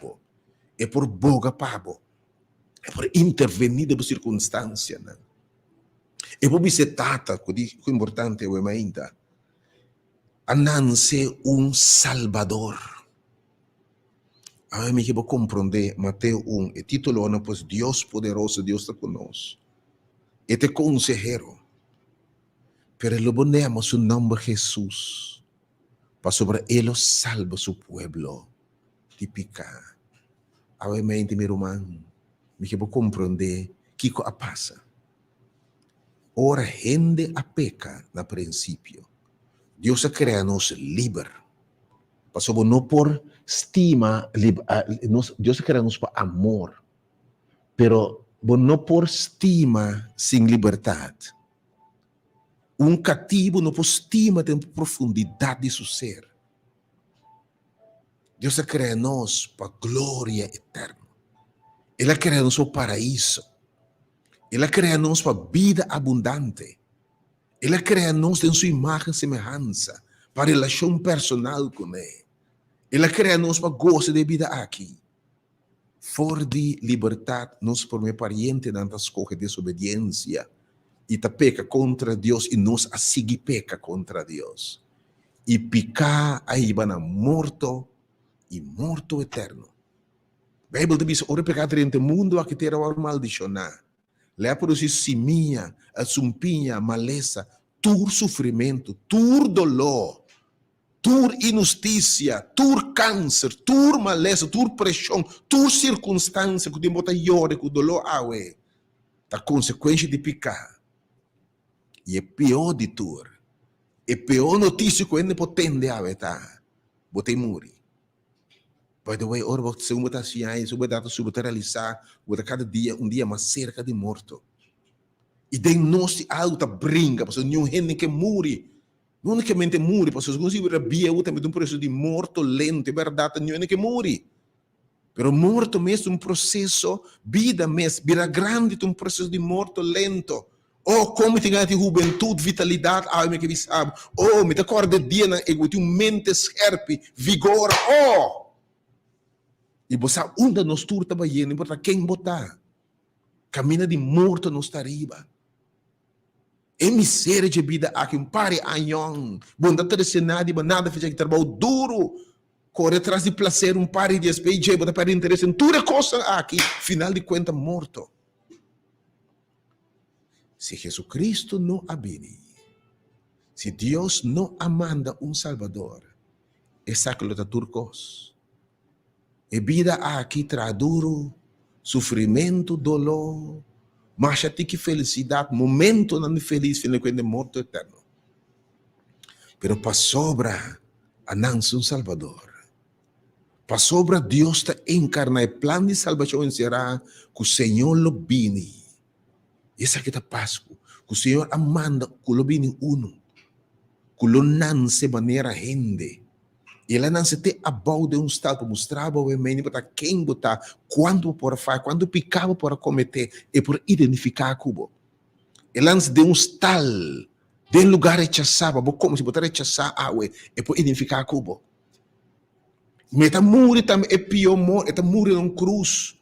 é por boga para é por intervenir nas circunstâncias. É por visitar, que é importante, é ainda. Ananse salvador. A mim que vou compreender Mateus 1, o título é pois Deus poderoso, Deus está conosco. E te consejero. Pero lo ponemos su nombre Jesús, para sobre él salva su pueblo. Típica. Obviamente, mi hermano, me que vou compreender que passa. Ora, gente a peca na princípio. Deus a crea nos livre. Para sobre não por estima, Deus a crea nos para amor. Pero não por estima sem liberdade. Um cativo não estima a profundidade de seu ser. Deus cria nós para glória eterna. Ele cria nós para o paraíso. Ele cria nós para vida abundante. Ele cria nós em sua imagem e semelhança, para relação personal com Ele. Ele cria nós para gozo de vida aqui. For de liberdade, nós por meu pariente não escolhe desobediência. E te peca contra Deus e nos a seguir peca contra Deus. E picar aí vai na morto e morto eterno. A Bíblia diz, ora pecado entre o mundo a que terá o maldicionar. Lê por isso simia, a sumpinha, maleza, tur sofrimento, tur dolor, tur injustiça, tur câncer, tur maleza, tur pressão, tur circunstância que tem bota llore, que o dolor awe. Da consequência de picar. E é pior de tudo. É pior notícia que ainda pode tender a vetar. Botei muri. By the way, ora você uma das ciências, uma data sobre realizar, uma cada dia, dia mais cerca de morto. E daí nós alta brinca, porque nenhum gente que muri. Não unicamente muri, porque se você vira também um processo de morto lento, é verdade, nenhum que muri. Pero morto mesmo um processo, vida mesmo, vira grande, um processo de morto lento. Oh, como tem a juventude, vitalidade, me que sabe. Oh, me te acorda dia na ego, tem mente serpe, vigor. Oh! E você onde nós turta trabalhando, não importa quem botar. Camina de morto nos arriba. É miséria de vida aqui, um pare anhão. Bondade de senado, nada fez aqui trabalho duro. Corre atrás de prazer, um pare de SPJ, botar para interesse em tudo coisa aqui. Final de conta, morto. Se Jesucristo não abine, se Deus não manda um Salvador, é sacro de turcos. É vida aqui traz duro, sofrimento, dolor, mas até que felicidade, momento não feliz, finalmente morto eterno. Pero para sobra, anúncio um Salvador. Para sobra, Deus te encarna, o plano de salvação será que o Senhor lo bine. Essa que está Páscoa, que o Senhor manda que lo bine uno, que lo nance maneira rende. Ele não se tem a de um estado para mostrar para o menino para quem botar, quando por fazer, quando picava por cometer e por identificar cubo. Ele não se deu um estado de lugar rechaçado, como se botar rechaçar e por identificar cubo. Meta muri também é pior morte, é muri num cruz.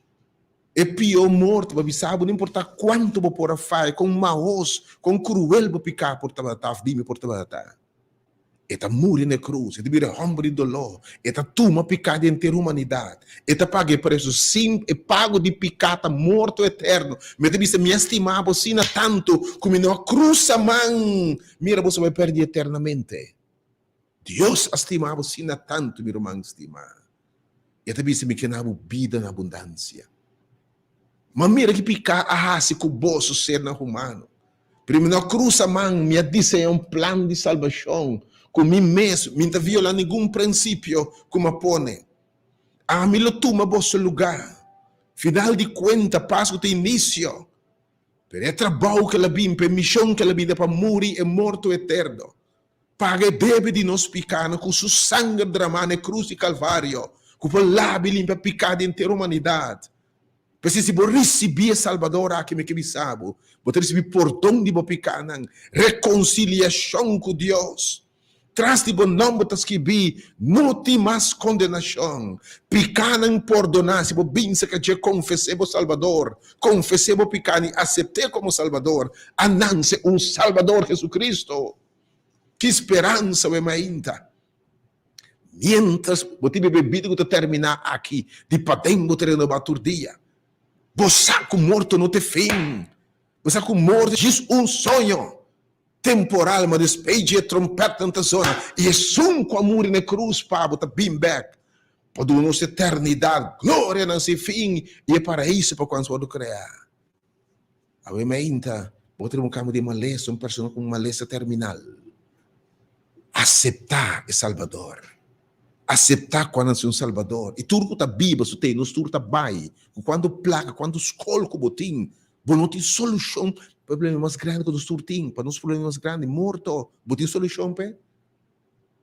É pior morte, mas sabe, não importa quanto você pode fazer, com maus, com cruel você picar por trabalhar, dime por trabalhar. Eta morre na cruz, eta vira homem de dolor, eta toma picada inteira a humanidade, eta paga preço sim, e pago de picata morto eterno, mas te disse, me estimava assim tanto, como na cruz a mão, mira, você vai perder eternamente. Deus estimava assim tanto, meu irmão estimado. Eta disse, me que na vida na abundância. Mas mira que picar a raça com o bolso ser na humano. Primeiro na cruz a mão, me disse é plano de salvação, com mim mesmo, não viola nenhum princípio como pone. A mim lo toma vosso lugar. Final de conta, passo de início. Per é trabalho que ela vim, per missão que ela vim para morrer e morto eterno. Paga deve de nos picar com seu sangue derramado na cruz de Calvário, com o lábio limpa picado inteira a humanidade. Porque se você receber Salvador aqui, me que sabe, você receber perdão de picar, reconciliação com Deus. Traz de bom nome para escrever, não tem mais condenação. Picanem perdonar, se você pensa que já confessei o Salvador, confessei o picane, aceitei como Salvador, anance um Salvador Jesus Cristo. Que esperança é ainda. Mientras você bebido que terminar aqui, de patente você renovar todo dia. Você com morto não tem fim. Você com morto é um sonho. Temporal, mas despeje a trompeta na zona. E é som com amor na cruz, Pablo, tá bem back. Para a nossa eternidade, glória não se fim. E é para isso para quando você criar. A minha ainda, vou ter um caminho de maleza, uma pessoa com maleza terminal. Aceitar o Salvador. Aceitar quando é um Salvador. E tudo que está Bíblia, você tem, nós tudo está bem. Quando placa, quando escolhe o botim, não tem solução. Problema mais grande que nós tudo tem. Para nós problemas mais grandes, morto. Não tem solução, pé?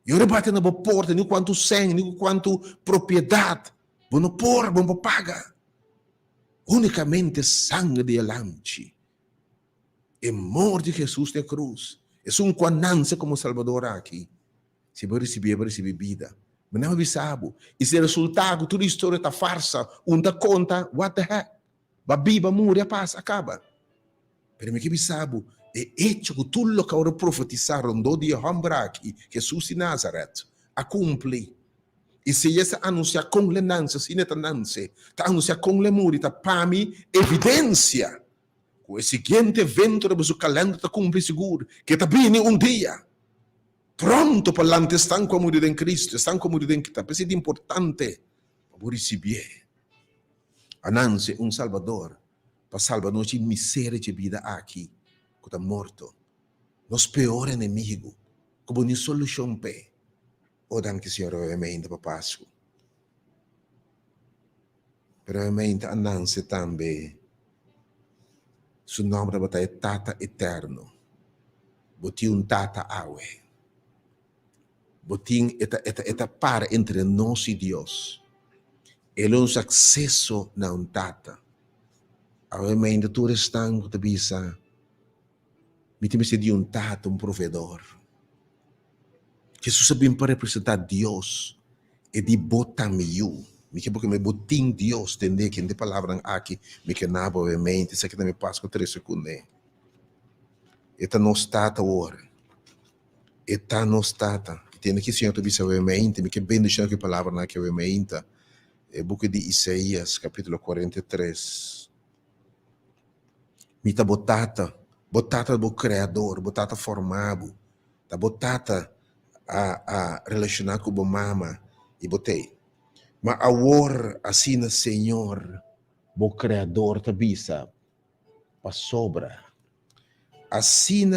Eu rebate na porta, nem quanto sangue, nem quanto propriedade. Não pôr, não paga. Unicamente sangue de alante. E morte de Jesus na cruz. É um conança como Salvador aqui. Se vai receber vida. Mas não é sabe. E se resultado, toda a história está farsa, da conta, what the heck? A Bíblia morre, a paz, acaba. Mas me que sabe, é hecho que tudo o que agora profetizaram do dia aqui, Jesus de Nazareth, a cumprir. E se essa anuncia com lenança, se não está anuncia com lemuri, está para mim, evidência. Com o seguinte evento, o calendário está cumprir seguro, que está vindo um dia. Pronto para l'ante, estão com a morrer em Cristo, estão com a morrer em Cristo. Isso é importante para receber. Ananse um Salvador, para salvar nossa miséria de vida aqui, que está morto. Nosso pior inimigo, como nem solução pé. O danke, Senhor, obviamente, para Páscoa. Pero obviamente, ananse também, seu nome é Tata Eterno. Botiu um Tata Awe. Botim eta para entre nós e Deus. Ele nos acesso na um tata. Obviamente, tu estão com a bisa. Me tem de um tata, um provedor. Jesus sabe para representar Deus. E de botar meio. Me que porque me botim Deus, entender que tem palavra aqui, me que nada, obviamente, isso aqui também passa com 3 segundos. Eta nos tata ora. Eta nos tata. Tem que Senhor te obviamente, me que bem deixando que palavra na que obviamente é o book de Isaías, capítulo 43. Me tá botata do criador, botata formado, tá botata a relacionar com o mama e botei. Mas agora assim, Senhor, o criador te bisa para sobra. Assim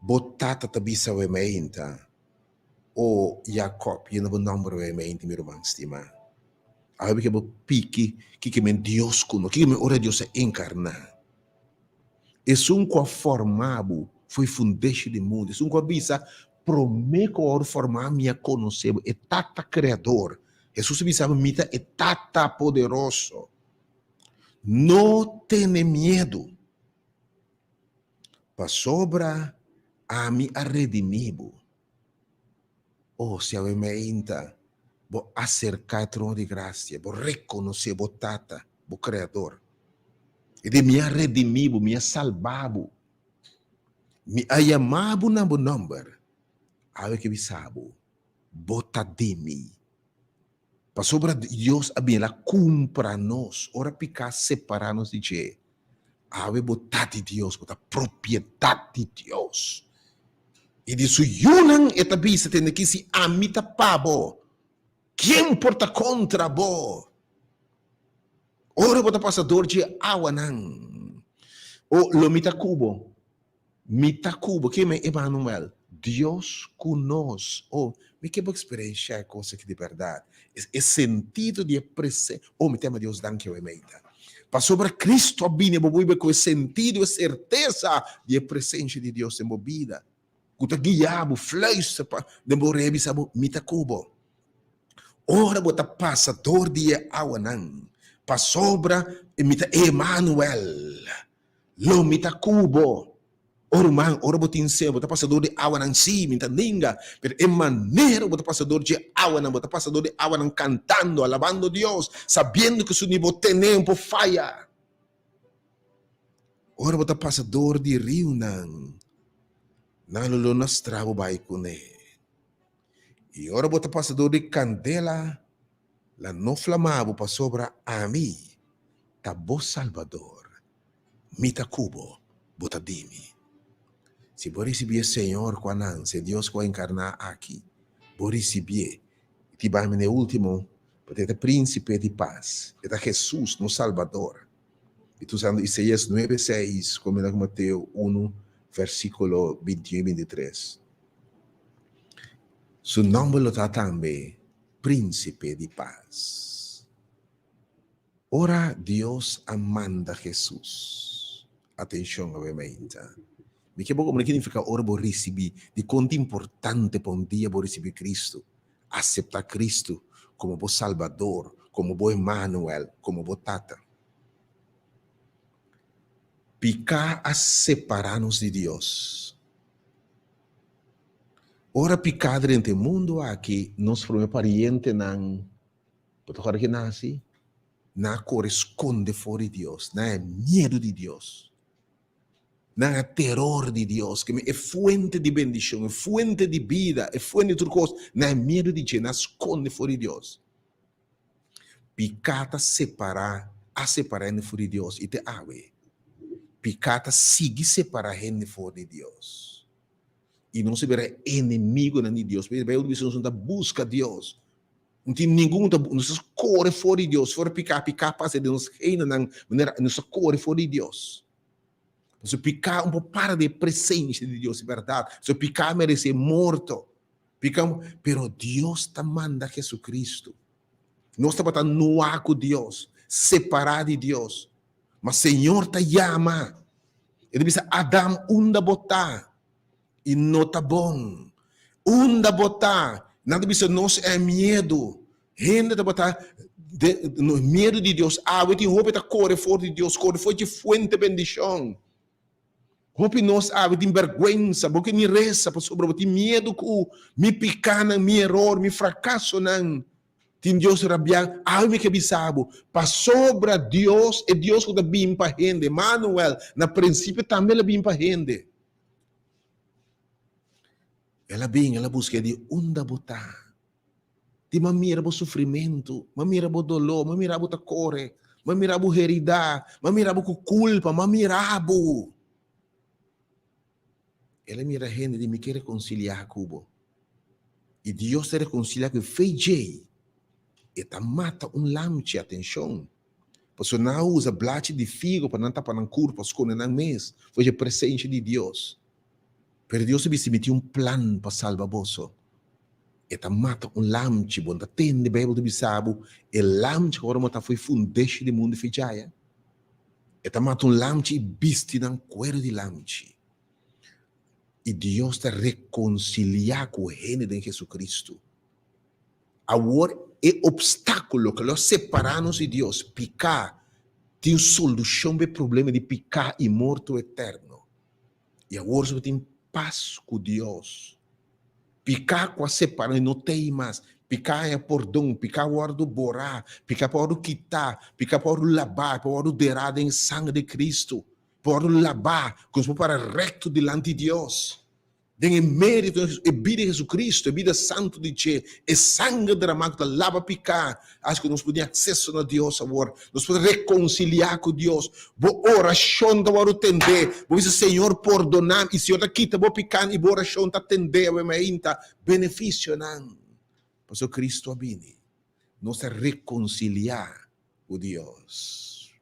botata te bisa obviamente. O Jacob, eu não vou nombrar obviamente, meu irmão estimado. Aí que eu pique, que me Deus conosco, que me ora Deus se encarnar. É um que formado, foi fundeixo do mundo, é um que bisa, promete que formar minha conhecer, é tata criador. Jesus bisa, mita, é tata poderoso. Não tenha medo. Para sobra a mim a redimido. Oh, se obviamente, vou acercar o trono de graça, vou reconhecer o Tata, o Criador, Ele me redimiu, me salvado, me ayamado na bo number. Awe que bisabo, botadimi. Para sobre Deus abia la compra nós, ora picar separar-nos de je. Awe botati Deus, bota propriedade de Deus. E de su yunang etabisa tende que se amita pabo. Quem porta contra bo? Ora bota passador de awanang. O lo mita cubo. Mita cubo, que é Emmanuel. Deus conosco. Oh, me que boa experiência é coisa que de verdade. É sentido de presença. Oh, me tema Deus danke o emeita. Para sobre Cristo abine bobuibe com sentido e certeza de presença de Deus em vida. Kuta guiabo, fleis, de borebi sabo mita cubo. Ora bota passador de awanang. Pa sobra mita Emmanuel. Lo mita cubo. Orman, ora botin se, bota passador de água não si, minta ninga, pero é maneiro bota passador de água não, bota passador de água não cantando, alabando Deus, sabendo que seu nível tempo falha. Ora bota passador de rio não, nalulo nas trabo vai cune. E ora bota passador de candela, la no flamavo pa sobra a mim, tabo Salvador, mita cubo, bota dimi. Se você receber Senhor quando se Deus vai encarnar aqui, você receber, te vai no último, para ter príncipe de paz, é Jesus, no Salvador. E tu usando Isaías 9:6, como na Mateus 1, versículo 21 e 23. Su nome lo está também, príncipe de paz. Ora Deus amanda Jesus. Atenção, obviamente. Me que pouco significa ora vou receber de quanto importante para dia vou receber Cristo, aceitar Cristo como bom Salvador, como bom Emmanuel, como bom Tata. Picar a separar-nos de Deus. Ora picar dentro do mundo aqui, nós formos pariente não, porque agora que nasce, não corresponde fora de Deus, não é medo de Deus. Não é terror de Deus, que é fonte de bendição, é fonte de vida, é fonte de tudo coisa. Não é medo de Deus, não esconde fora de Deus. Picata separar, a separar fora de Deus, e te awe. Picata sigue separar fora de Deus. E não se verá inimigo de Deus, porque vai uma busca Deus. Não tem nenhum, não se corre fora de Deus, fora picar passa de nós reina, não se corre fora de Deus. Se picar um pouco para de presença de Deus, é verdade. Se picar merece morto. Picamos, pero Deus te manda Jesus Cristo. Nós estamos no ar com Deus, separado de Deus. Mas o Senhor te chama. Ele diz, Adam, onde botar? E não está bom. Onde botar? Nada diz, nós é medo. Gente, botar no medo de Deus. Ah, eu tenho roupa, corre fora de Deus, corre fora de fonte de bendição. Hope nós tem vergonha, porque me reza sobre tem medo que me picar, me erro, me fracasso não. Tem Deus rabiar, me que bisabo, para sobre Deus é Deus que está bem para gente. Manuel, na princípio também ela bem para gente. Ela bem, ela busca de onde botar. De mamira o sofrimento, mamira o dolor, mamira o corre, mamira o herida, mamira o culpa, mamira o ela mira gente de me quer reconciliar com e Deus te reconcilia com feijei e ta mata lamche, atenção. Porque não usa blate de figo para não tapar na curva, esconde na mês, foi a presença de Deus. Pero Deus se metiu plano para salvar você. E ta mata lamche, bom, ta tende Bíblia de bisabo, e lamche agora mata foi fundeixe do mundo feijai. E ta mata lamche e biste na cuero de lamche. E Deus te reconciliar com ele de Jesus Cristo. Agora, é obstáculo que nós separamos de Deus. Picar tem solução para o problema de picar e morto eterno. E agora você tem paz com Deus. Picar com a separação não tem mais. Picar é perdão, picar hora do borar, picar para hora quitar, picar para hora lavar, para hora derrada em sangue de Cristo, para hora lavar, como para recto diante de Deus. Tem mérito e vida de Jesus Cristo, e vida santo de Deus, e sangue derramado lava picar. Acho que nós podemos acesso a Deus agora, nós podemos reconciliar com Deus. Boa oração da hora atender, vou dizer Senhor perdonar, e Senhor quita vou picar e boa oração tá atender, benefício não. Pastor Cristo abini, nós reconciliar com Deus,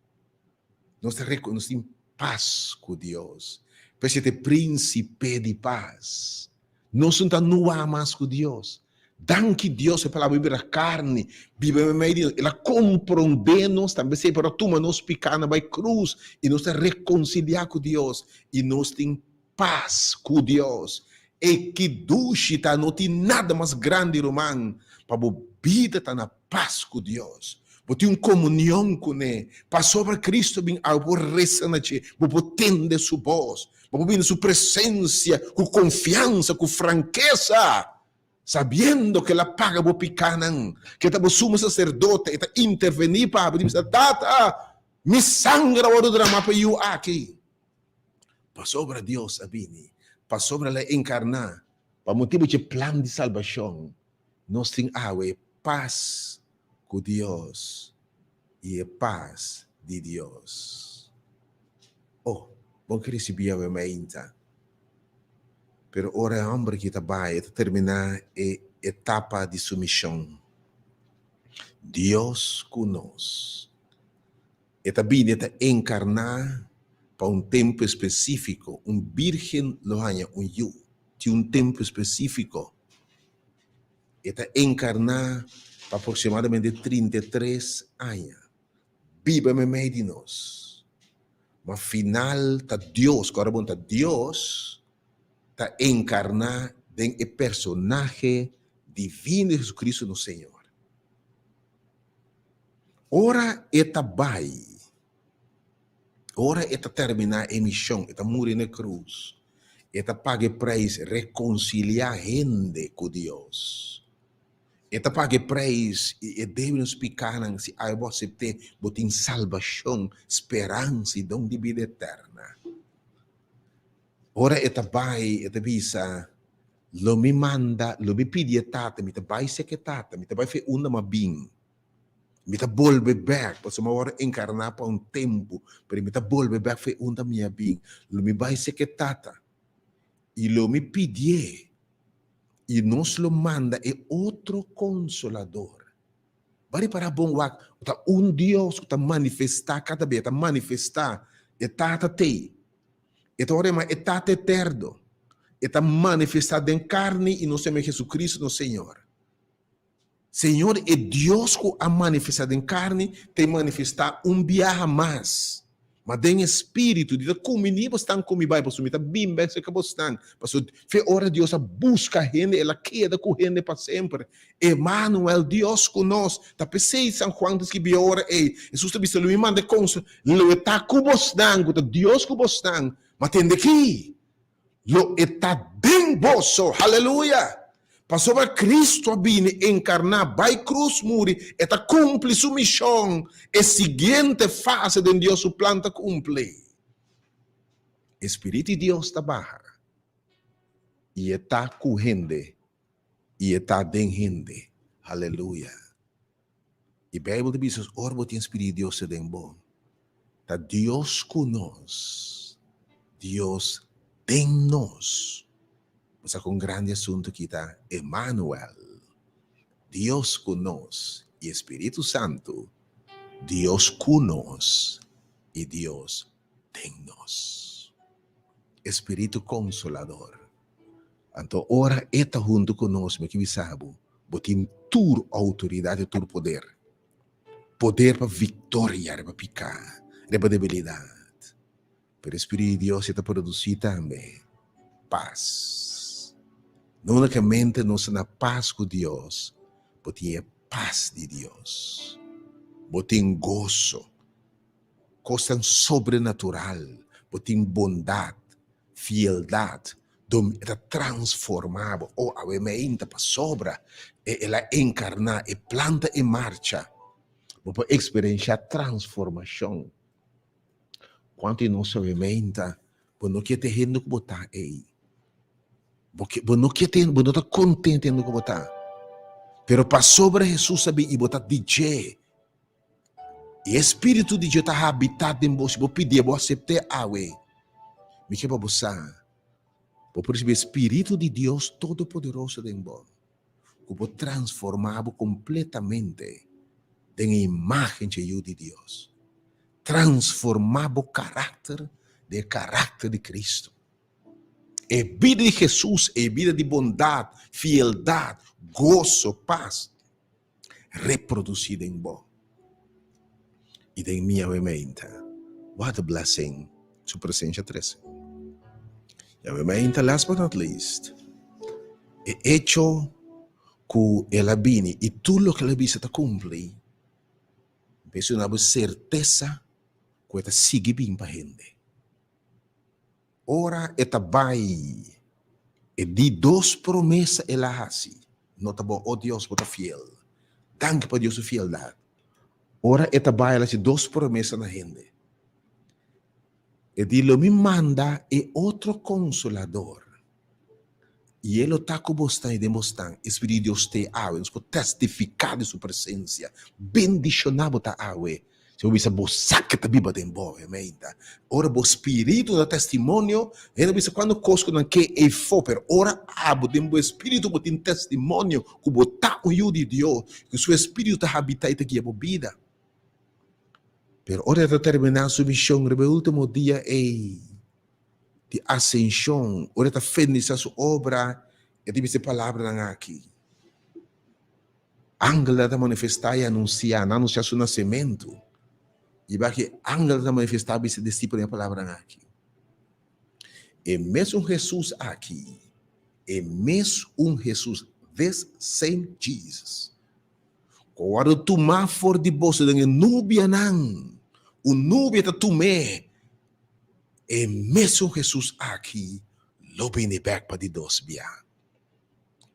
nós reconciliar em paz com Deus. Para ter príncipe de paz. Nós não estamos mais com Deus. Danke Deus pela Bíblia carne. Bíblia meio ela compreende-nos também se para tu nos picar na cruz e nos reconciliar com Deus e nós tem paz com Deus. E que dushita não tem nada mais grande, irmão, para a vida estar na paz com Deus. Vou ter uma comunhão com Ele. Para sobre Cristo, vou rezar na Ele. Vou tender sua voz. Vou vir sua presença com confiança, com franqueza. Sabendo que ela paga o picanan. Que está o sumo sacerdote. Está intervenir para dizer, tata, me sangra o drama para eu aqui. Para sobre Deus, abini. Para sobre ela encarnar. Para motivo de plano de salvação. Nós temos paz com Deus e a paz de Deus. Oh, bom que recebia a minha. Pero ora é homem que está vai terminar a etapa de submissão. Deus conosco. E também está encarnar para um tempo específico, virgem lohanha, de um tempo específico. Está encarnar para aproximadamente 33 anos. Viva me meio de nós. Mas final, está Deus, agora está Deus, está encarnar em o personagem divino de Jesus Cristo no Senhor. Ora, está vai. Ora, está terminar a missão, está morrer na cruz. Está pagar preço, reconciliar gente com Deus. Eta pague preço e deve nos picar se a você ter botem salvação, esperança e dom de vida eterna. Ora eta vai, eta visa, lo me manda, lo me pidi tata, me vai se que tata, me vai fe uma mabing. Me volve back, posso uma hora encarnar para tempo, pero me volve back fe uma minha bing. Lo me vai se que tata. E lo me pidi e nos lo manda é outro consolador. Bari para bom wak, Deus que está manifestar cada vez, está manifestar, está te. Então ora é tata eterno. Está manifestado em carne e no nome de Jesus Cristo, no Senhor. Senhor é Deus que a manifestado em carne, tem manifestar dia mais. Mas tem espírito, de comigo estão comigo, vai, pastor, está bem, bem, se acabou estão. Pastor, foi hora de Deus a busca gente, ela queda com gente para sempre. Emmanuel, Deus conosco, está pensei São Juan, diz que bem hora, Jesus está dizendo, me manda conso, lo está com vocês, Deus com vocês, mas tem daqui, lo está bem vosso, aleluia. Passou para Cristo a vir encarnar, vai cruz muri, eta cumpre sua missão. A seguinte fase de Deus o planta cumpre. Espírito de Deus está barra. E está com gente. E está den gente. Aleluia. E a Bíblia diz, orbo tem Espírito de Deus se den bom. Está Deus conosco. Deus tem nós. Mas com um grande assunto que está Emmanuel, Deus conosco e Espírito Santo, Deus conosco e Deus tem nós. Espírito Consolador. Então, ora, está junto conosco, que sabe, botem tua autoridade, tua poder. Poder para vitória, para picar, para debilidade. Pero o Espírito de Deus está produzindo também paz. Não unicamente nós na paz com Deus, mas tem a paz de Deus. Mas tem gozo, coisa sobrenatural, mas tem bondade, fieldade, Está transformado. O a mente para sobra. Ela encarna e planta em marcha. Para experienciar transformação. Quanto nossa mente, não quer ter gente que botar aí. Porque não quer ter, não está contente com botar. Pero para sobre Jesus sabe e botar DJ. E Espírito de Deus está habitado em você. Vou pedir, vou aceitar a we. Me quer para você. Por isso, o Espírito de Deus Todo-Poderoso em você. Que pode transformar completamente em imagem de Deus. Transformar o caráter de Cristo. É vida de Jesus, é vida de bondade, fieldade, gozo, paz, reproduzida em você. E em minha mente, what a blessing, sua presença 13. E a minha mente, last but not least, é hecho que ela vine e tudo o que ela visa está cumprir. Penso na certeza que ela sigue bem para a gente. Ora, ela vai e de 2 promessas ela faz. Não tá bom, oh Deus, você é fiel. Danke para Deus sua fieldade. Ora, ela vai ela 2 promessas na gente. E dilo me manda e outro consolador. E ele está com você e demonstrando. Espírito de Deus te awe. Nós podemos testificar de sua presença. Bendicionado ta awe. Se você você que está viva em boa, mente. Ora, o espírito do testemunho, ele diz quando cosco não que é for, ora abo de o espírito que tem testemunho, que botar o de Deus, que seu espírito habita e te guia a vida. Pero ora de terminar sua missão, o último dia é de ascensão, ora de finalizar sua obra, e de essa palavra aqui. Ángel da manifestar e anunciar seu nascimento. E vai que ángel da manifestar esse discípulo a palavra aqui. E mesmo Jesus aqui, e mesmo Jesus, this same Jesus. Quando tu mais for de bolsa de núbia não, o núbia tá tu me, e mesmo Jesus aqui, lo bem back para de dos bia.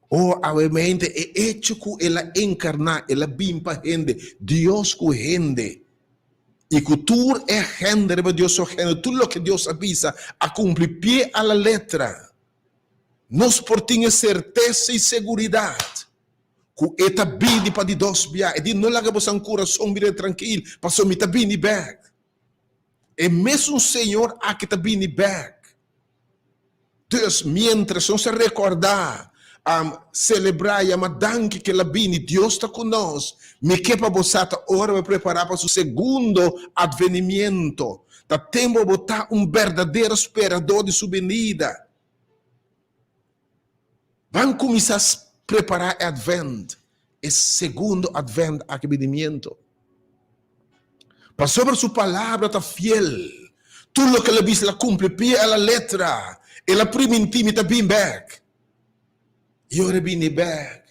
O a mente é hecho que ela encarna, ela bim para gente, Deus com gente. E cultura é gente, para Deus gente, tudo o que Deus avisa a cumprir pé a la letra. Nós por ter certeza e segurança. Que eta bini para de dos bia, e de não laga você um coração bem tranquilo, passou me tá bini back. E mesmo o Senhor aqui tá bini back. Deus, mientras não se recordar, celebrar e amadanque que ela bini, Deus está conosco. Me que para você hora vai preparar para o segundo advenimento. Tá tempo botar verdadeiro esperador de sua venida. Vamos começar a preparar Advent, esse segundo Advent, advenimiento. Para sobre sua palavra está fiel. Tudo o que ela diz, ela cumpre, pia a letra. Ela prima intima está bem back. E ora bem back.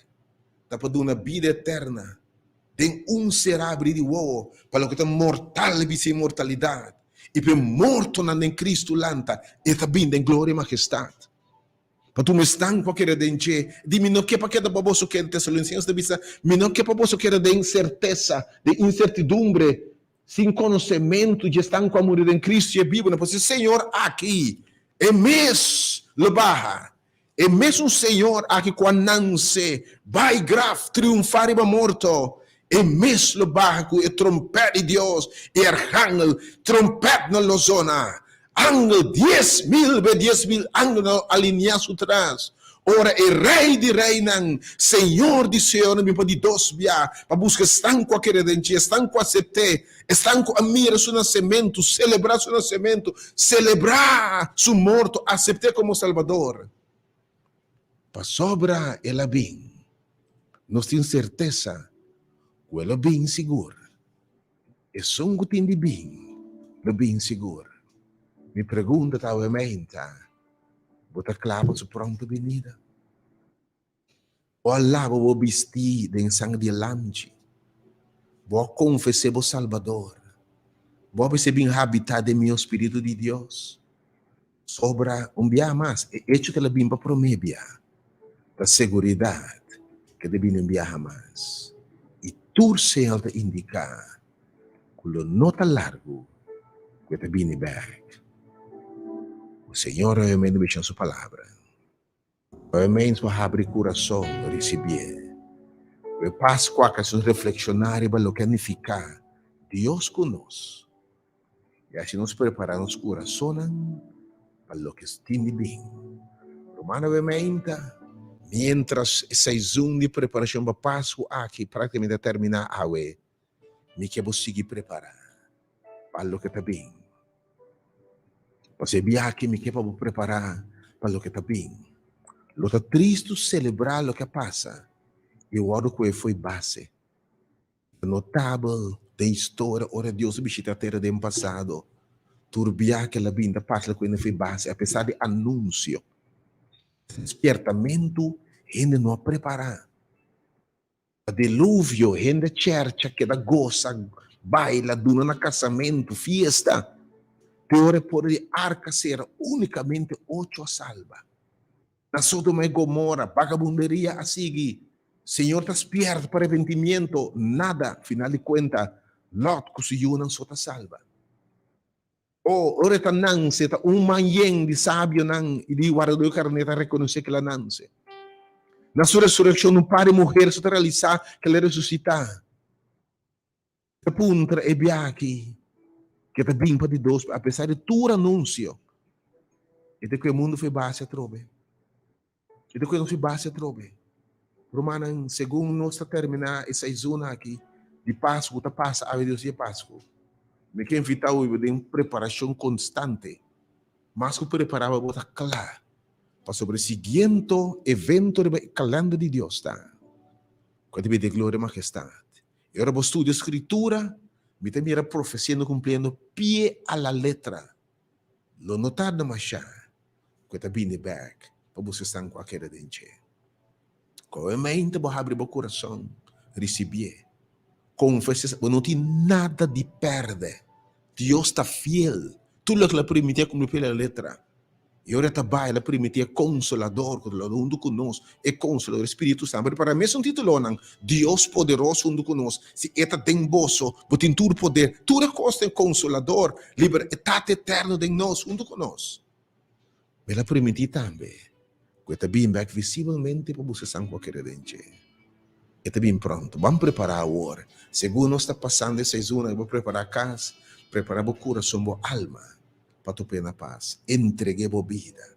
Está para dar uma vida eterna. Tem cerebro de uou, para o que está mortal e sem mortalidade. E para morto em Cristo lanta, e está bem em glória e majestade. Para tu me estão com aquele dente, dime não que para que da baboso que de Tessalonicenses da bisa, me não que para baboso que de incerteza, de incertidumbre, sem conhecimento, de estar com a morrer em Cristo e a Bíblia, porque Senhor aqui, é mês le barra, é mesmo o Senhor aqui quando nasce, vai grave, triunfar e vai morto. E mesmo barco e trompete de Deus e arcángel trompete na zona ángel 10.000 ángel alinhados atrás. Ora é rei de reinan, Senhor de Senhor, me pode dos via para buscar estão com a queredente, estão com a sete, estão com a mira seu nascimento, celebrar seu nascimento, celebrar seu morto, aceitar como Salvador. Para sobra ela bem, nós temos certeza. Quello bem seguro. E songo tindi bem, lo bem seguro. Me pergunta a mente, bota clavo su pronto venida. O Allah vou vestir de sangue de lanche. Vou confessar o Salvador. Vou ser bem habitado em meu Espírito de Deus. Sobra enviar mais. É hecho que ela bimba promebia. Da seguridade que deve enviar mais. E turse ela indicar que lo nota largo que te viene back. O Senhor realmente me chama sua palavra. Realmente vai abrir o coração para receber. Eu passo com a questão reflexionar para o que significa Deus conosco. E assim nos preparamos o coração para o que estimme bem. Romano 20, mientras season de preparação para Páscoa aqui praticamente terminar a we, me que vou seguir preparar para o que está bem. Você via aqui me que vou preparar para o que está bem. Lo está triste celebrar o que passa. E o ano que foi base. Notável da história, ora Deus visita a terra do passado. Turbia que ela vinda passa quando foi base, apesar de anúncio. Despertamento, gente não prepara. O dilúvio, gente cerca que da goza, baila, duna na casamento, fiesta. Teore pode arca ser unicamente 8 a salva. Na Sodoma e Gomorra, vagabunderia a seguir. Senhor está despierto para arrepentimiento, nada, final de cuenta, Lot conseguiu uma sota salva. O ora está nanse, está manheng de sábio nan, e de guardador carneta reconhecer que ela nanse. Na sua ressurreição, um par de mulheres está realizar que ela ressuscitar. A punta é biaki, que está bem para de Deus, apesar de todo anúncio. E de que o mundo foi base a trobe. E de que não foi base a trobe. Romanan, segundo nós terminar essa zona aqui, de Páscoa, está passa a Deus de Páscoa. Me quer invitar hoje de uma preparação constante. Mas que preparava para claro. Para sobre o seguinte evento de calendário de Deus. Quando me de glória e majestade. E agora, estudo de escritura, me tem a profecia cumprindo pie a la letra. Lo notar de machar. Quando viene back, para você estar com aquela dente. Comente, vou abrir meu coração, receber. Confessa, não tem nada de perder. Deus está fiel. Tudo que ela permitia cumprir pela letra. E agora também ela permitia consolador, que ela junto conosco, é consolador, Espírito Santo. Para mim, é um título, Deus poderoso junto conosco. Se é tem boço, tem tudo poder, tudo costa é consolador, liberdade eterna de nós, junto conosco. Ela permitia também. Que está bem back visivelmente para você estar com aquele dente. Está bem pronto. Vamos preparar agora. Segundo nós está passando essa zona, vou preparar a casa, preparar o coração, a alma, para tu ter na paz. Entreguei a vida.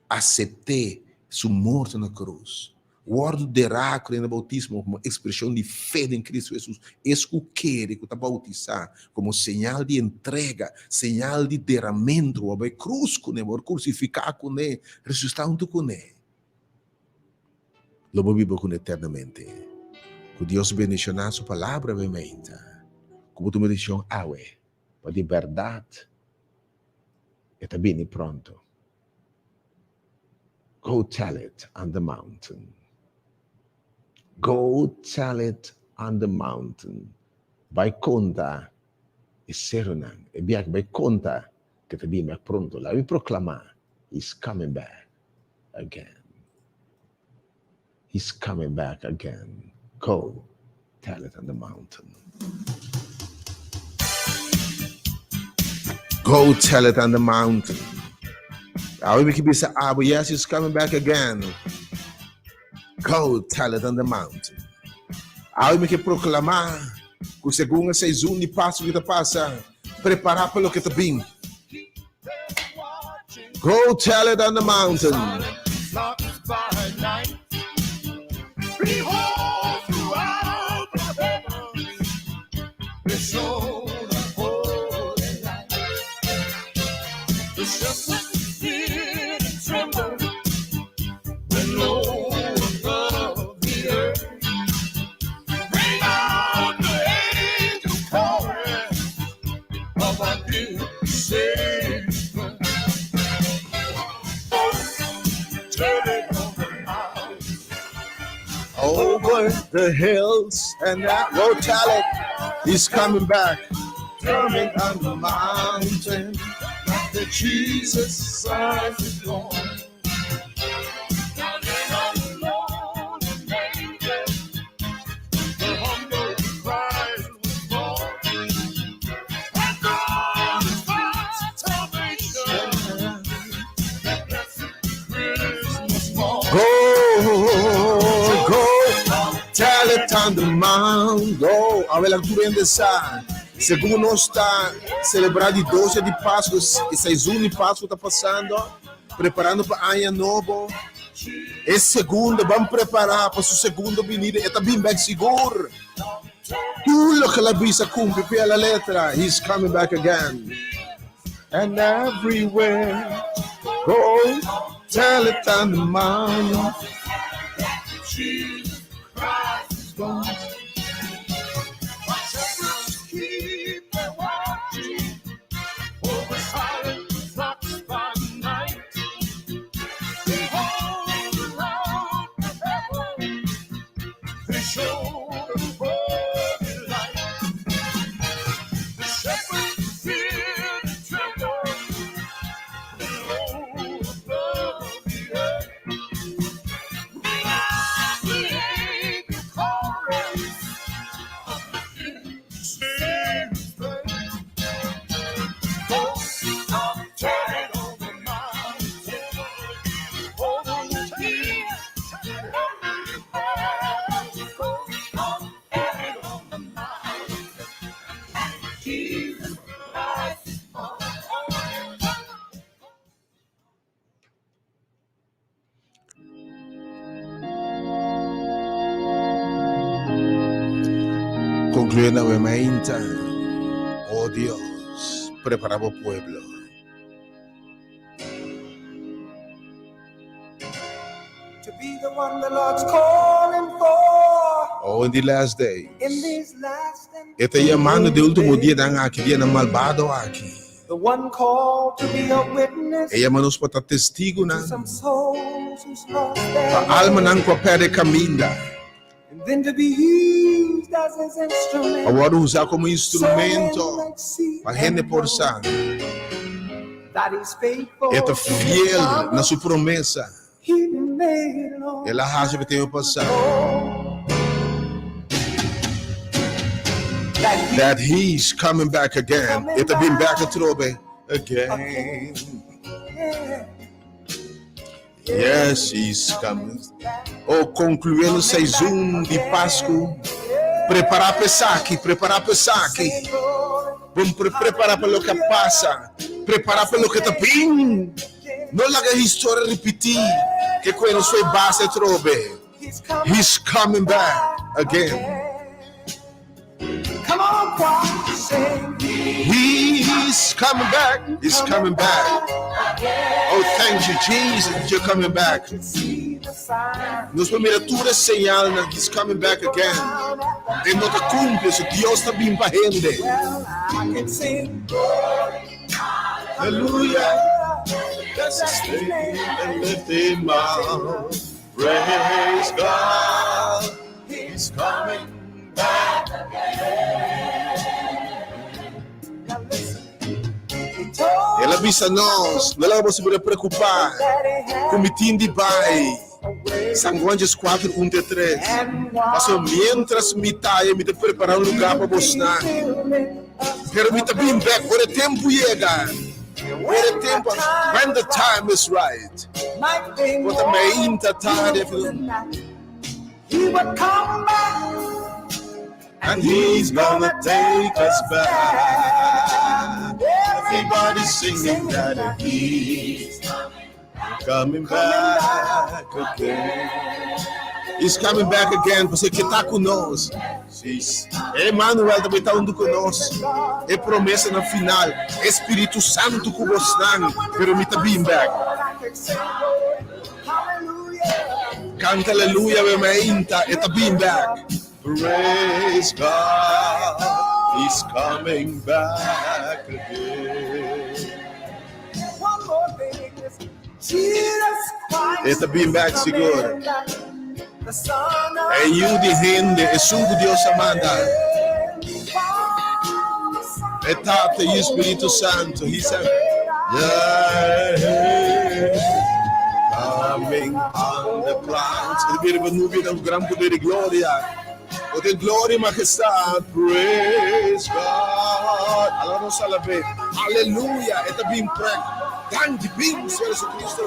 Aceitei sua morte na cruz. O ordo de oráculo no bautismo como expressão de fé em Cristo Jesus. Isso que está bautizar como sinal de entrega, sinal de derramamento, o cruz com ele, crucificar com ele, ressuscitar junto com ele. Lo vivo com eternamente. Que Deus bendiga a sua palavra, obviamente. Como tu me disse, awe, para de verdade, e também pronto. Go tell it on the mountain. Go tell it on the mountain. Vai conta e seronan. E biak vai conta que te bim pronto. La vi proclamar. He's coming back again. He's coming back again. Go tell it on the mountain. Go tell it on the mountain. I will keep saying, yes, he's coming back again. Go tell it on the mountain. Aí me que proclamar que segundo essa um de passo que passa, preparar pelo que está bem. Go tell it on the mountain. Over the hills and that road tell it, he's coming back, coming on the mountain. that Jesus Christ is born. Go, tell it on the mount, go. A leitura dessa, segundo nós está celebrando 12 de Páscoa, e 6 de Páscoa está passando, preparando para ano novo. Esse segundo, vamos preparar para sua segunda vinda, e também bem seguro. Tudo que a Bíblia cumpre pela letra, He's coming back again. And everywhere, go, tell it on the mount. Jesus Christ is born. Keep watching over silent rocks by night. Behold the Lord of heaven, they show the holy light. The shepherds fear and tremble, low above the earth. Concluyendo nuevamente, oh Dios, preparamos pueblo. To be the one the Lord's calling for. Oh, in the last day. In these last and Este llamando de último dia dan aqui, dia na malvado aqui. the one called to be a witness E llamamos para testigo na to some souls who's lost their pa alma nang kwa perde caminda. and then to be used as his instrument. Agora usar como So instrumento men might see para gente and know porção. that he's faithful. Este to his fiel na promise. sua promessa. He made it all. Ela racha que tem passado. That he's coming back again. Este been back a trobe again. Yes, he's coming. Oh, concluindo 6 de Páscoa. Preparar para saque, preparar para saque. Vamos preparar para o que passa. Preparar para o que está bem. Não larga a história repetir. Que quando sua base trobe. He's coming back again. Come on, choir, sing. He's coming back. He's coming back. Oh, thank you, Jesus. You're coming back. See the sign. Nos primeiras señal na He's coming back again. E não te cumpre, se Deus está bem para gente. Well, I can sing. Hallelujah. Let's stay and lift him up. Praise God. He's coming back. Now listen. He told Ela avisa nós, não vamos se preocupar. that he had Comitim de pai. a way. Sanguantes 4, 1 e 3. And Mas mientras me te preparar lugar para mostrar. Pero me está bem back. Por tempo chega. Por tempo. When the time is right. Quando a meinta tarde. He would come back. And he's gonna take us back. Everybody singing that he's coming back again. He's coming back again. Você que está conosco. Emmanuel também está conosco. É promessa no final. Espírito Santo com você. Pero me está bem back. Canta aleluia, meinta. Está bem back. Praise God, He's coming back again. One more thing is Jesus Christ. Está bem back, seguro. The Son of É you de gente, é sugo Deus amada. É Tata e Espírito Santo. He said, Yeah. Coming on the clouds. Ele vira nuvem do grande poder e glória. O de glória e majestade. Praise God. Allora non salve. Aleluia. Esta bem prego. Grande bem, Senhor Jesus Cristo.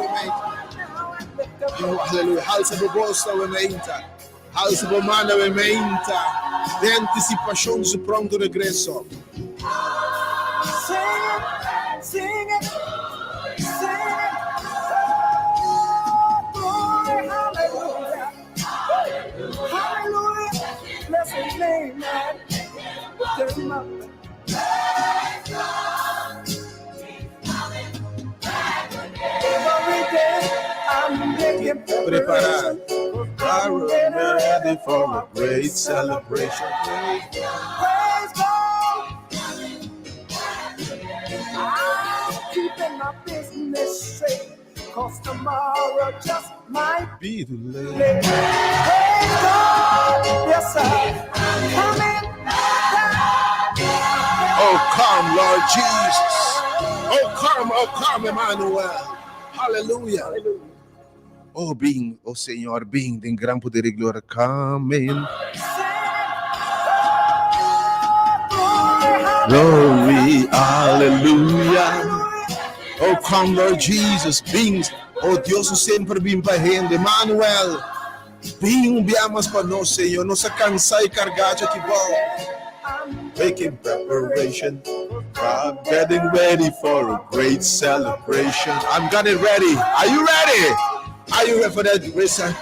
Aleluia. Halsa proposta o menta. Halsa bomana o menta. De anticipação do seu pronto regresso. Sing it, sing it. Glory, hallelujah. Hallelujah. Bless his name, man. Lift him up. Every day I'm making preparation. I'm ready for a great celebration. Praise God. I'm keeping my business straight, 'cause tomorrow just might Be too late. be. Praise God. Yes, I'm coming back. Oh, come, Lord Jesus. Oh, come, Emmanuel. Hallelujah. Oh, being, oh Senhor, being em gran poder e glória. Come. Glory, hallelujah. Oh, come, Lord Jesus. Beings, oh Deus, sempre bem para rende. Emmanuel. Bem, biamas para nós, Senhor. Não se cansar e carregar aqui bom. Making preparation. I'm getting ready for a great celebration. I'm getting ready. Are you ready? Are you ready for that, Risa?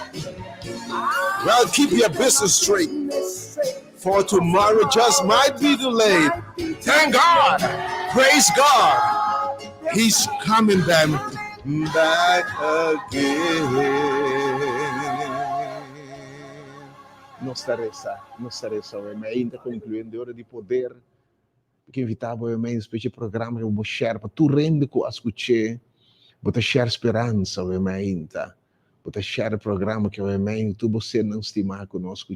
Well, keep your business straight. For tomorrow just might be delayed. Thank God. Praise God. He's coming back again. Nossa resa, ainda concluindo a hora de poder, que invitava o meu espécie de programa que eu vou share para tu rende com a escutar, botar share esperança, o meu ainda, botar share programa que o meu tu você não estimar conosco,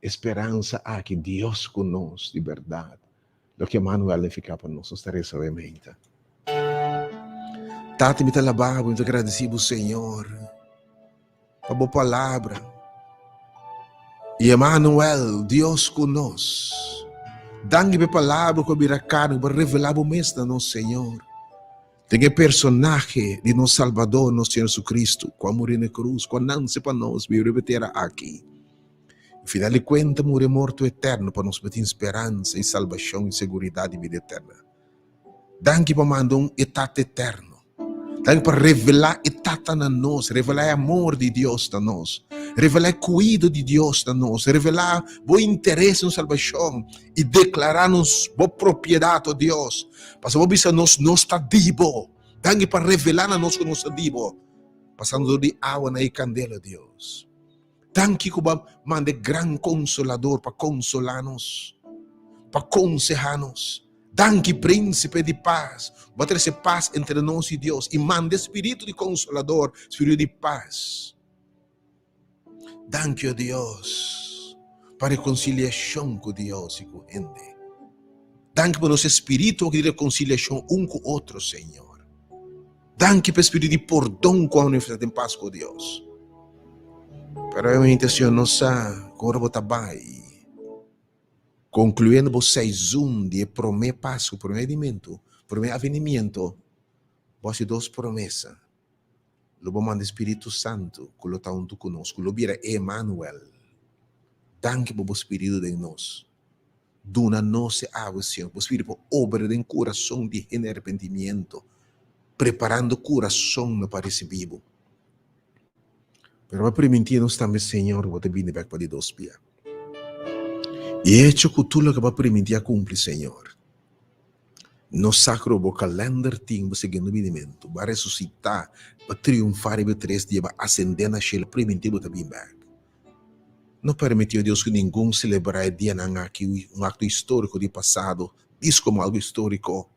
esperança que Deus conosco de verdade, do que Manuel ficar para nós, nossa resa, o meu ainda. Tati me talabava, muito agradecido, Senhor, a boa palavra. E Emmanuel, Deus conosco. Dangue a palavra que biracano para revelar o mesmo nosso Senhor. Tem personagem de nosso Salvador, nosso Senhor Jesus Cristo, com a morrer na cruz, com a não para nós, me repetirá aqui. Afinal de contas, morrer morto eterno para nos meter esperança e salvação e segurança e vida eterna. Dangue para mandar etapa eterno. Dangue para revelar etapa na nós, revelar amor de Deus na nós. Revelar cuidado de Deus a nós, revelar o interesse na salvação e declarar-nos a propriedade de Deus. Para que nós não está vivo, tangue para revelar a nós que nós está vivo, passando de água na candela de Deus. Tangue que manda grande consolador para consolar-nos, para aconselhar-nos. Tangue príncipe de paz, para trazer paz entre nós e Deus, e manda espírito de consolador, espírito de paz. Danke a Deus para a reconciliação com Deus e com a gente. Danke por nosso espírito de reconciliação um com o outro, Senhor. Danke pelo espírito de perdão com a universidade em paz com Deus. Pero a minha intenção nossa, agora vou trabalhar. Concluindo vocês de primeiro passo, primeiro avenimento, você duas promessas. Lobo manda Espírito Santo, que lo está junto conosco. Lo vira Emmanuel. Danke por o Espírito de nós. Dona nossa água, Senhor. O Espírito obra em coração de arrependimento. Preparando o coração para receber. Pero para permitir-nos também, Senhor, vou te vir back para Deus pia. E hecho que tu lo que vai permitir a cumprir, Senhor. No sacro o calendar tem o seguinte movimento, vai ressuscitar, vai triunfar e vai três dias, vai ascender na shell primitivo também back. Não permitiu Deus que ninguém celebrar o dia aqui, um acto histórico de passado, diz como algo histórico,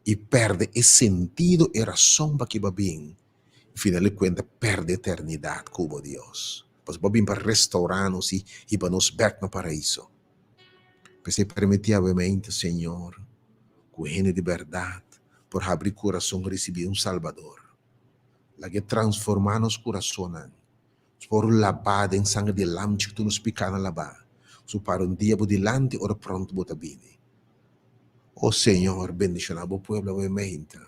e perde o sentido e razão para que vai bem. Afinal de contas, perde a eternidade como Deus. Mas vai bem para restaurar-nos e para nos back no paraíso. Mas se permitir, obviamente, Senhor, com gente de verdade, por abrir coração receber um Salvador. La que transformar nos corações, por lavar em sangue de lamb que tu nos pica na lavar, para um dia por delante ora pronto bota bine. Oh Senhor, bendicionar o povo da mente.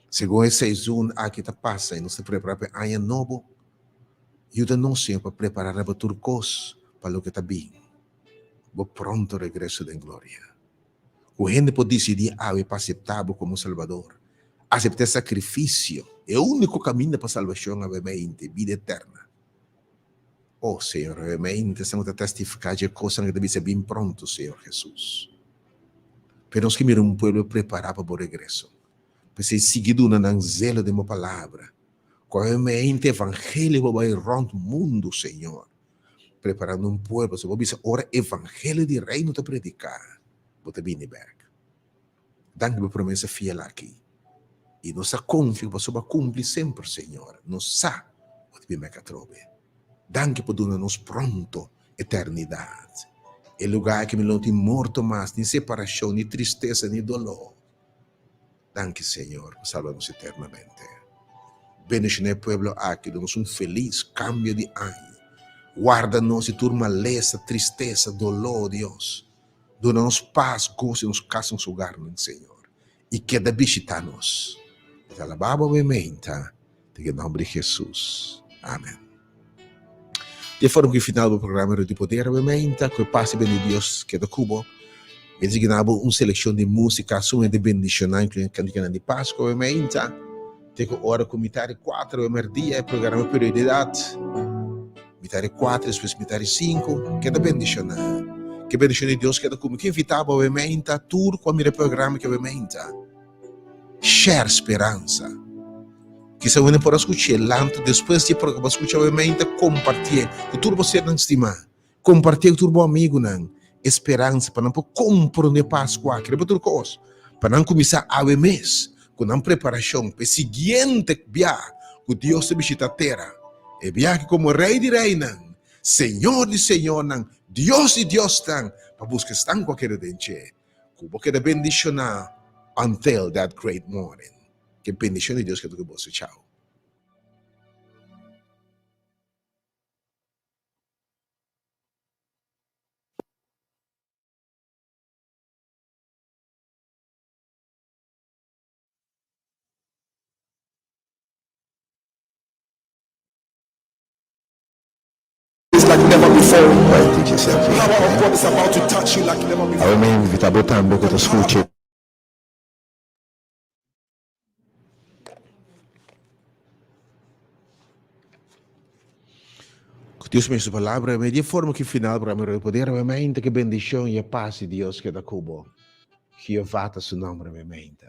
Segundo esse season aqui está passa e nos prepara para ano novo, ajuda-nos Senhor para preparar a turcos para o que está bem. O pronto regresso da glória. O gente pode decidir para aceitar como Salvador. Aceitar sacrifício é o único caminho para a salvação, obviamente, vida eterna. Oh, Senhor, obviamente, estamos a testificar de coisas que devem ser bem pronto, Senhor Jesus. Pero nós que mirar um povo preparado para o regresso. Para ser seguido no zelo de uma palavra. Obviamente, evangelho vai rond o mundo, Senhor. Preparando um povo, para você ora evangelho de reino para predicar. Você vem back. Danke pela promessa fiel aqui. E nossa confia que você vai cumprir sempre, Senhor. Nos sabe o que me trove. Danke por dar-nos pronto eternidade. É lugar que me não tem morto mais, nem separação, nem tristeza, nem dolor. Danke, Senhor, por salvar-nos eternamente. Bendicionar o povo aqui, damos um feliz cambio de ano. Guarda-nos de turma maleza, tristeza, dolor, Deus. Dona-nos paz, gozo e nos casa nos lugar, Senhor. E queda visitar-nos. Te alabamos, obviamente, em nome de Jesus. Amém. De forma que final do programa de poder, obviamente, que passe bem de Deus que é do Cubo. E designamos uma seleção de música, assume de bendição, incluindo cantina de Páscoa, obviamente. Tenho hora com mitade 4, o dia, programa prioridade. Mitade 4, depois mitade 5, que é da bendição. Que bendição de Deus que é do Cubo. Que invitava, obviamente, tudo com o programa que, obviamente, share esperança. Que se você pode escutar lanto depois de programa escutar obviamente compartilhar com tudo você não estima compartilhar com todo amigo não esperança para não compreender Páscoa que é outra coisa para não começar a ver mês com uma preparação para o seguinte viagem que Deus se visita a terra é viagem como rei de reina Senhor de Senhor não Deus de Deus não para buscar estar qualquer dente como que de bendição until that great morning. Que bendição de Deus que tu bolso. Tchau. It's like never before. Power of God is about to touch you like never before. Amém. Invita botando que tu escute. Deus me sua palavra, mas de forma que final para meu poder, obviamente que bendição e a paz de Deus que da Cubo, que eu vata seu nome, obviamente.